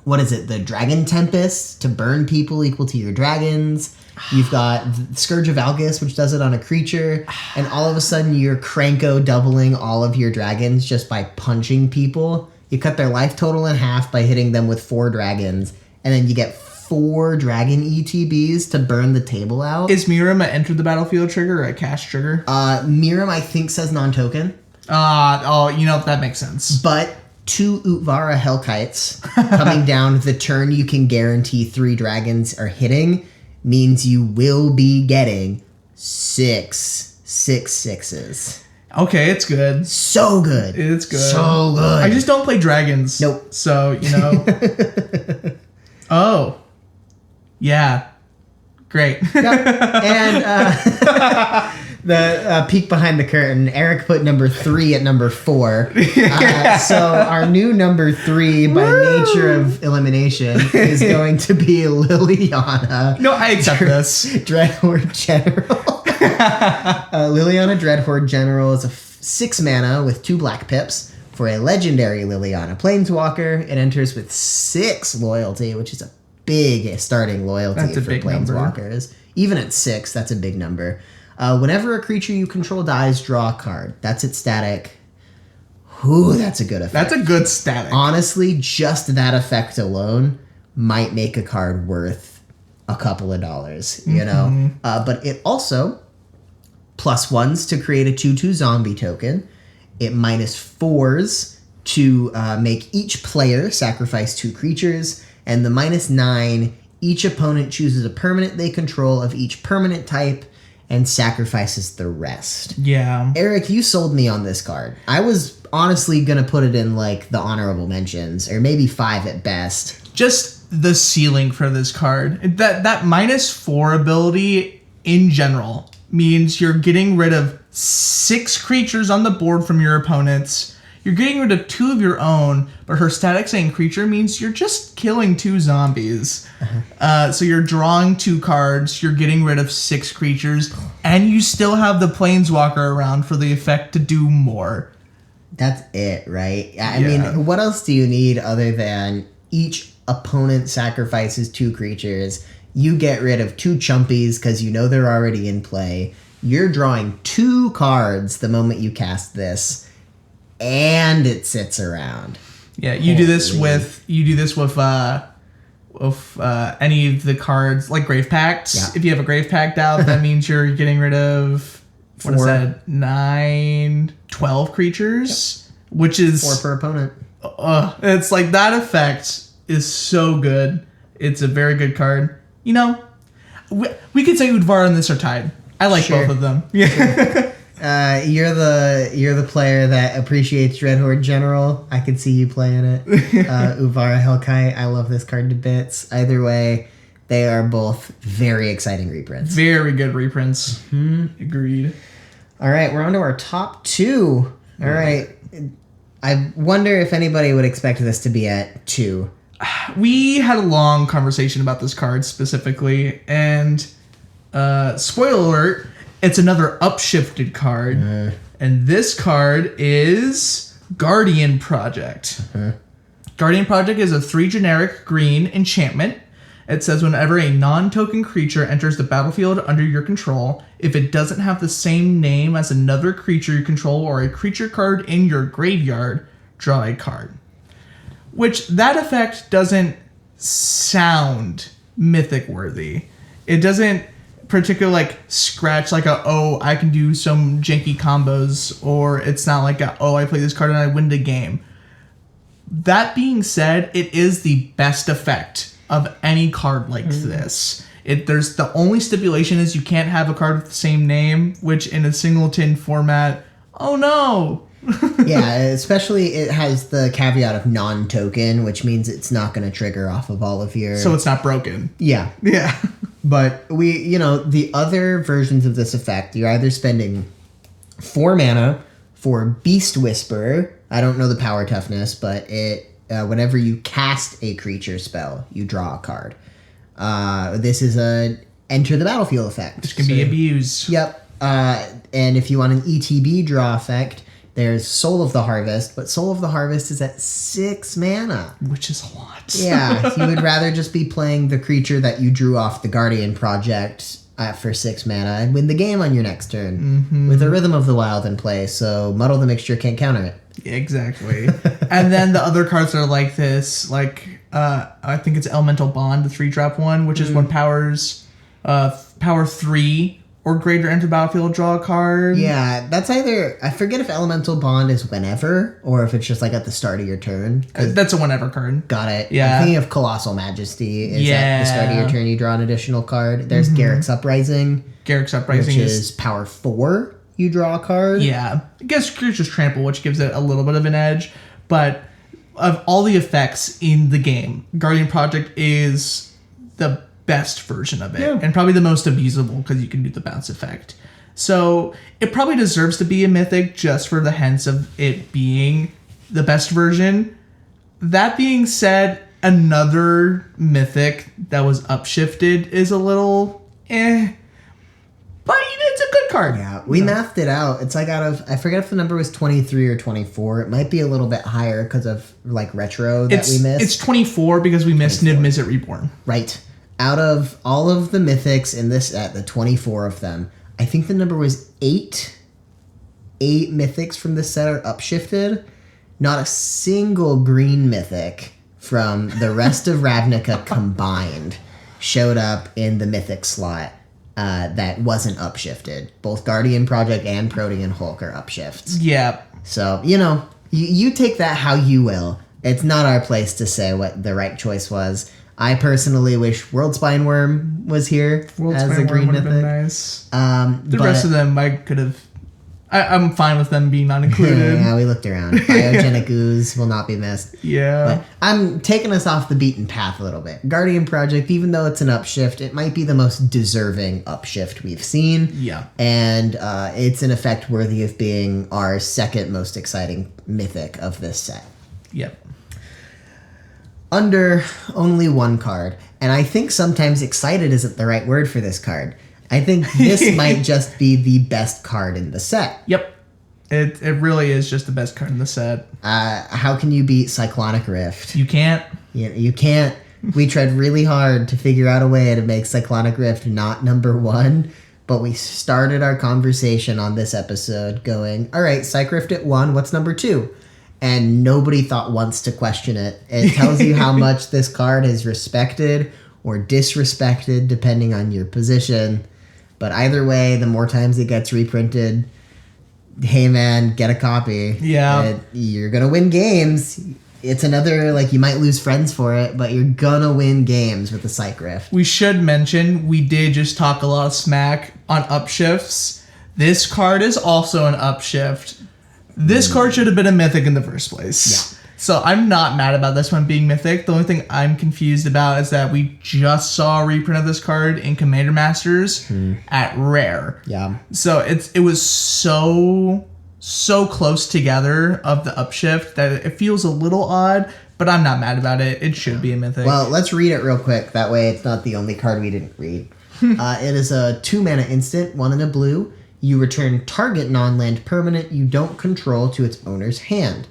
what is it? The Dragon Tempest to burn people equal to your dragons. You've got Scourge of Algus, which does it on a creature. And all of a sudden, you're Cranko doubling all of your dragons just by punching people. You cut their life total in half by hitting them with 4 dragons. And then you get 4 dragon ETBs to burn the table out. Is Miram a enter the battlefield trigger or a cast trigger? Miram, I think, says non-token. That makes sense. But 2 Utvara Hellkites coming down the turn you can guarantee 3 dragons are hitting means you will be getting 6 6/6s. Okay, it's good. So good. It's good. So good. I just don't play dragons. Nope. So, Oh. Yeah. Great. Yep. And the peek behind the curtain, Eric put number 3 at number 4. So our new number 3, by nature of elimination, is going to be Liliana. No, I accept this. Dreadhorde General. Liliana Dreadhorde General is a 6 mana with 2 black pips. For a legendary Liliana Planeswalker, it enters with 6 loyalty, which is a big starting loyalty for Planeswalkers. Number. Even at 6, that's a big number. Whenever a creature you control dies, draw a card. That's its static. Ooh, that's a good effect. That's a good static. Honestly, just that effect alone might make a card worth a couple of dollars, you know? But it also +1s to create a 2/2 zombie token. It -4s to make each player sacrifice 2 creatures, and the -9, each opponent chooses a permanent they control of each permanent type and sacrifices the rest. Yeah. Eric, you sold me on this card. I was honestly going to put it in like the honorable mentions, or maybe 5 at best. Just the ceiling for this card. That -4 ability in general means you're getting rid of 6 creatures on the board from your opponents. You're getting rid of 2 of your own, but her static saying creature means you're just killing 2 zombies. So you're drawing 2 cards, you're getting rid of 6 creatures, and you still have the Planeswalker around for the effect to do more. That's it, right? I mean, what else do you need other than each opponent sacrifices 2 creatures, you get rid of 2 chumpies because you know they're already in play, you're drawing 2 cards the moment you cast this, and it sits around. Yeah, you do this with any of the cards like Grave Pacts. Yeah. If you have a Grave Pact out, that means you're getting rid of 12 creatures, which is 4 per opponent. It's like that effect is so good. It's a very good card. You know, we could say Udvar and this are tied. I like both of them. Yeah. You're the player that appreciates Dreadhorde General. I could see you playing it. Uvara Hellkite. I love this card to bits. Either way, they are both very exciting reprints. Very good reprints. Agreed. All right, we're on to our top 2. All right. I wonder if anybody would expect this to be at 2. We had a long conversation about this card specifically, and spoiler alert, it's another upshifted card. And this card is Guardian Project. Guardian Project is a 3 generic green enchantment. It says whenever a non-token creature enters the battlefield under your control, if it doesn't have the same name as another creature you control or a creature card in your graveyard, draw a card. Which, that effect doesn't sound mythic worthy. It doesn't particularly scratch I can do some janky combos, or it's not I play this card and I win the game. That being said, it is the best effect of any card like this. There's the only stipulation is you can't have a card with the same name, which in a singleton format, oh no. Yeah, especially it has the caveat of non-token, which means it's not going to trigger off of all of your... So it's not broken. Yeah. Yeah. But the other versions of this effect, you're either spending 4 mana for Beast Whisperer. I don't know the power toughness, but it whenever you cast a creature spell, you draw a card. This is a enter the battlefield effect. Which can be abused. Yep. And if you want an ETB draw effect, there's Soul of the Harvest, but Soul of the Harvest is at 6 mana. Which is a lot. Yeah, you would rather just be playing the creature that you drew off the Guardian Project for 6 mana and win the game on your next turn with a Rhythm of the Wild in play, so Muddle the Mixture can't counter it. Exactly. And then the other cards are like this, I think it's Elemental Bond, the 3-drop one, which is when power 3 or greater enter battlefield, draw a card. Yeah, that's either... I forget if Elemental Bond is whenever, or if it's just at the start of your turn. That's a whenever card. Got it. Yeah. I'm thinking of Colossal Majesty. Is at the start of your turn you draw an additional card. There's Garrick's Uprising. Garrick's Uprising which is power 4. You draw a card. Yeah. I guess Creature's Trample, which gives it a little bit of an edge. But of all the effects in the game, Guardian Project is the best version of it. Yeah. And probably the most abusable because you can do the bounce effect. So it probably deserves to be a mythic just for the hints of it being the best version. That being said, another mythic that was upshifted is a little but it's a good card. Yeah, we mathed it out. It's out of, I forget if the number was 23 or 24. It might be a little bit higher because of retro that we missed. It's 24 because we missed Niv Mizzet Reborn. Right. Out of all of the mythics in this set, the 24 of them, I think the number was 8. 8 mythics from this set are upshifted. Not a single green mythic from the rest of Ravnica combined showed up in the mythic slot. That wasn't upshifted. Both Guardian Project and Protean Hulk are upshifts. Yeah. So, you take that how you will. It's not our place to say what the right choice was. I personally wish World Spine Worm was here as a green mythic. Been nice. The rest of them, I could have... I'm fine with them being not included. Yeah, we looked around. Biogenic Ooze will not be missed. Yeah. But I'm taking us off the beaten path a little bit. Guardian Project, even though it's an upshift, it might be the most deserving upshift we've seen. Yeah. And it's an effect worthy of being our second most exciting mythic of this set. Yep. Under only one card. And I think sometimes excited isn't the right word for this card. I think this might just be the best card in the set. Yep. It really is just the best card in the set. How can you beat Cyclonic Rift? You can't. You can't. We tried really hard to figure out a way to make Cyclonic Rift not number 1, but we started our conversation on this episode going, all right, Cyc Rift at 1, what's number 2? And nobody thought once to question it. It tells you how much this card is respected or disrespected depending on your position. But either way, the more times it gets reprinted, hey man, get a copy. Yeah. You're going to win games. It's another, you might lose friends for it, but you're going to win games with the Cyc Rift. We should mention, we did just talk a lot of smack on upshifts. This card is also an upshift. This card should have been a mythic in the first place. Yeah. So I'm not mad about this one being mythic. The only thing I'm confused about is that we just saw a reprint of this card in Commander Masters at Rare. Yeah. So it was so close together of the upshift that it feels a little odd, but I'm not mad about it. It should be a mythic. Well, let's read it real quick. That way it's not the only card we didn't read. It is a 2-mana instant, 1 in a blue. You return target non-land permanent you don't control to its owner's hand,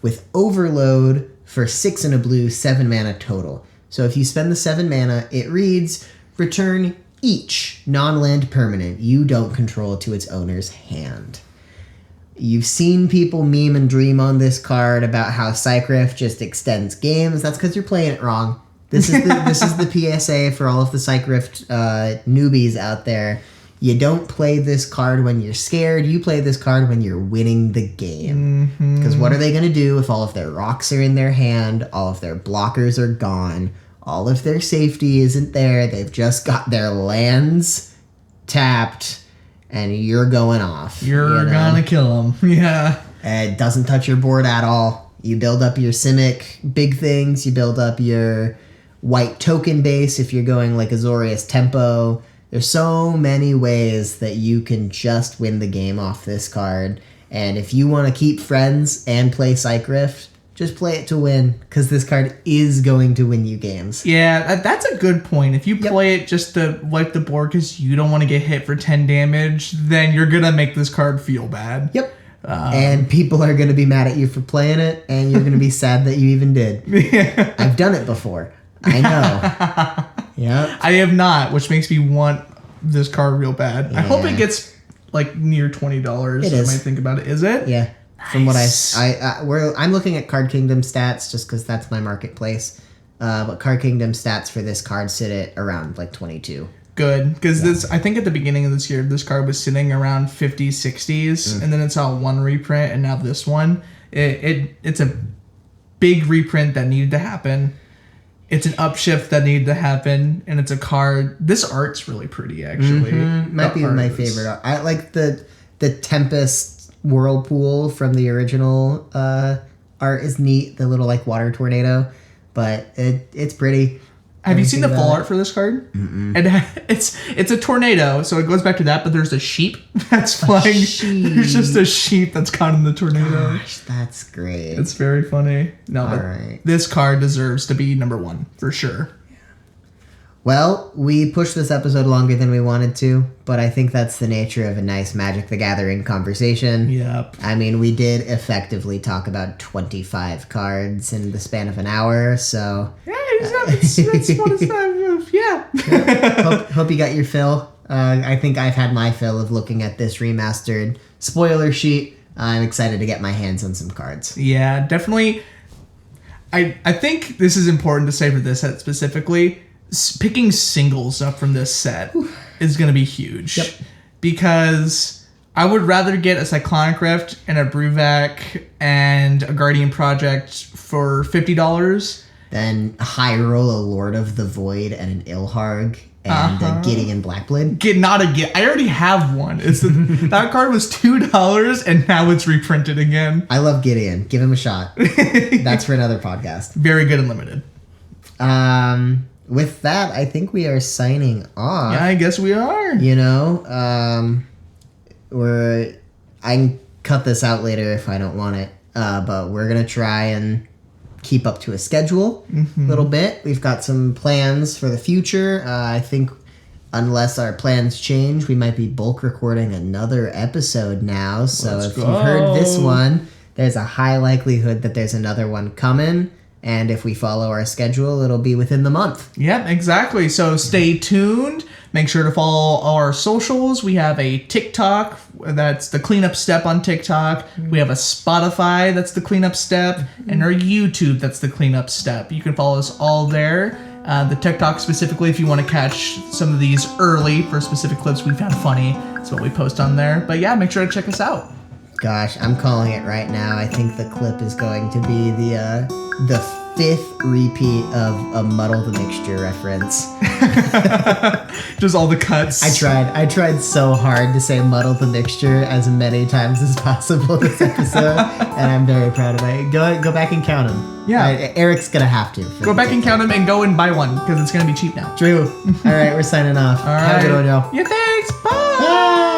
with Overload for 6 and a blue, 7 mana total. So if you spend the 7 mana, it reads, return each non-land permanent you don't control to its owner's hand. You've seen people meme and dream on this card about how Cycriff just extends games. That's because you're playing it wrong. This is the PSA for all of the Cycriff newbies out there. You don't play this card when you're scared. You play this card when you're winning the game. Because what are they going to do if all of their rocks are in their hand, all of their blockers are gone, all of their safety isn't there, they've just got their lands tapped, and you're going off. You're gonna kill them. Yeah. It doesn't touch your board at all. You build up your Simic big things. You build up your white token base if you're going like Azorius Tempo. There's so many ways that you can just win the game off this card. And if you want to keep friends and play Cycriff, just play it to win, because this card is going to win you games. Yeah, that's a good point. If you play it just to wipe the board because you don't want to get hit for 10 damage, then you're going to make this card feel bad. Yep. And people are going to be mad at you for playing it, and you're going to be sad that you even did. Yeah. I've done it before. I know. Yeah. I have not, which makes me want this card real bad. Yeah. I hope it gets like near $20. It is. I might think about it. Is it? Yeah. Nice. From what I'm looking at Card Kingdom stats just because that's my marketplace. But Card Kingdom stats for this card sit at around like 22. Good, because this, I think at the beginning of this year, this card was sitting around 50s, 60s, and then it saw one reprint, and now this one, it's a big reprint that needed to happen. It's an upshift that needed to happen, and it's a card. This art's really pretty, actually. Might be my favorite art. I like the Tempest Whirlpool from the original art is neat. The little like water tornado, but it's pretty. Have you seen the full art for this card? And it's a tornado, so it goes back to that. But there's a sheep that's flying. There's just a sheep that's caught in the tornado. Gosh, that's great. It's very funny. No, but this card deserves to be number 1 for sure. Well, we pushed this episode longer than we wanted to, but I think that's the nature of a nice Magic the Gathering conversation. Yep. I mean, we did effectively talk about 25 cards in the span of an hour, so... Yeah, that's what it's not. Yeah. Hope you got your fill. I think I've had my fill of looking at this remastered spoiler sheet. I'm excited to get my hands on some cards. Yeah, definitely. I think this is important to say for this set specifically. Picking singles up from this set is going to be huge. Yep. Because I would rather get a Cyclonic Rift and a Bruvac and a Guardian Project for $50 than high roll a Lord of the Void and an Ilharg and a Gideon Blackblade. I already have one. That card was $2 and now it's reprinted again. I love Gideon. Give him a shot. That's for another podcast. Very good and limited. With that, I think we are signing off. Yeah, I guess we are. You know, I can cut this out later if I don't want it. But we're gonna try and keep up to a schedule a little bit. We've got some plans for the future. I think unless our plans change, we might be bulk recording another episode now. So if you've heard this one, there's a high likelihood that there's another one coming. And if we follow our schedule, it'll be within the month. Yep, exactly. So stay tuned. Make sure to follow our socials. We have a TikTok. That's the Cleanup Step on TikTok. We have a Spotify. That's the Cleanup Step. And our YouTube. That's the Cleanup Step. You can follow us all there. The TikTok specifically, if you want to catch some of these early for specific clips we found funny. That's what we post on there. But yeah, make sure to check us out. Gosh, I'm calling it right now. I think the clip is going to be the 5th repeat of a Muddle the Mixture reference. Just all the cuts. I tried so hard to say Muddle the Mixture as many times as possible this episode, and I'm very proud of it. Go back and count them. Yeah. Eric's gonna have to. Go back and count them and go and buy one, because it's gonna be cheap now. True. All right, we're signing off. All right. Have a good one, y'all. Yeah, thanks. Bye. Bye.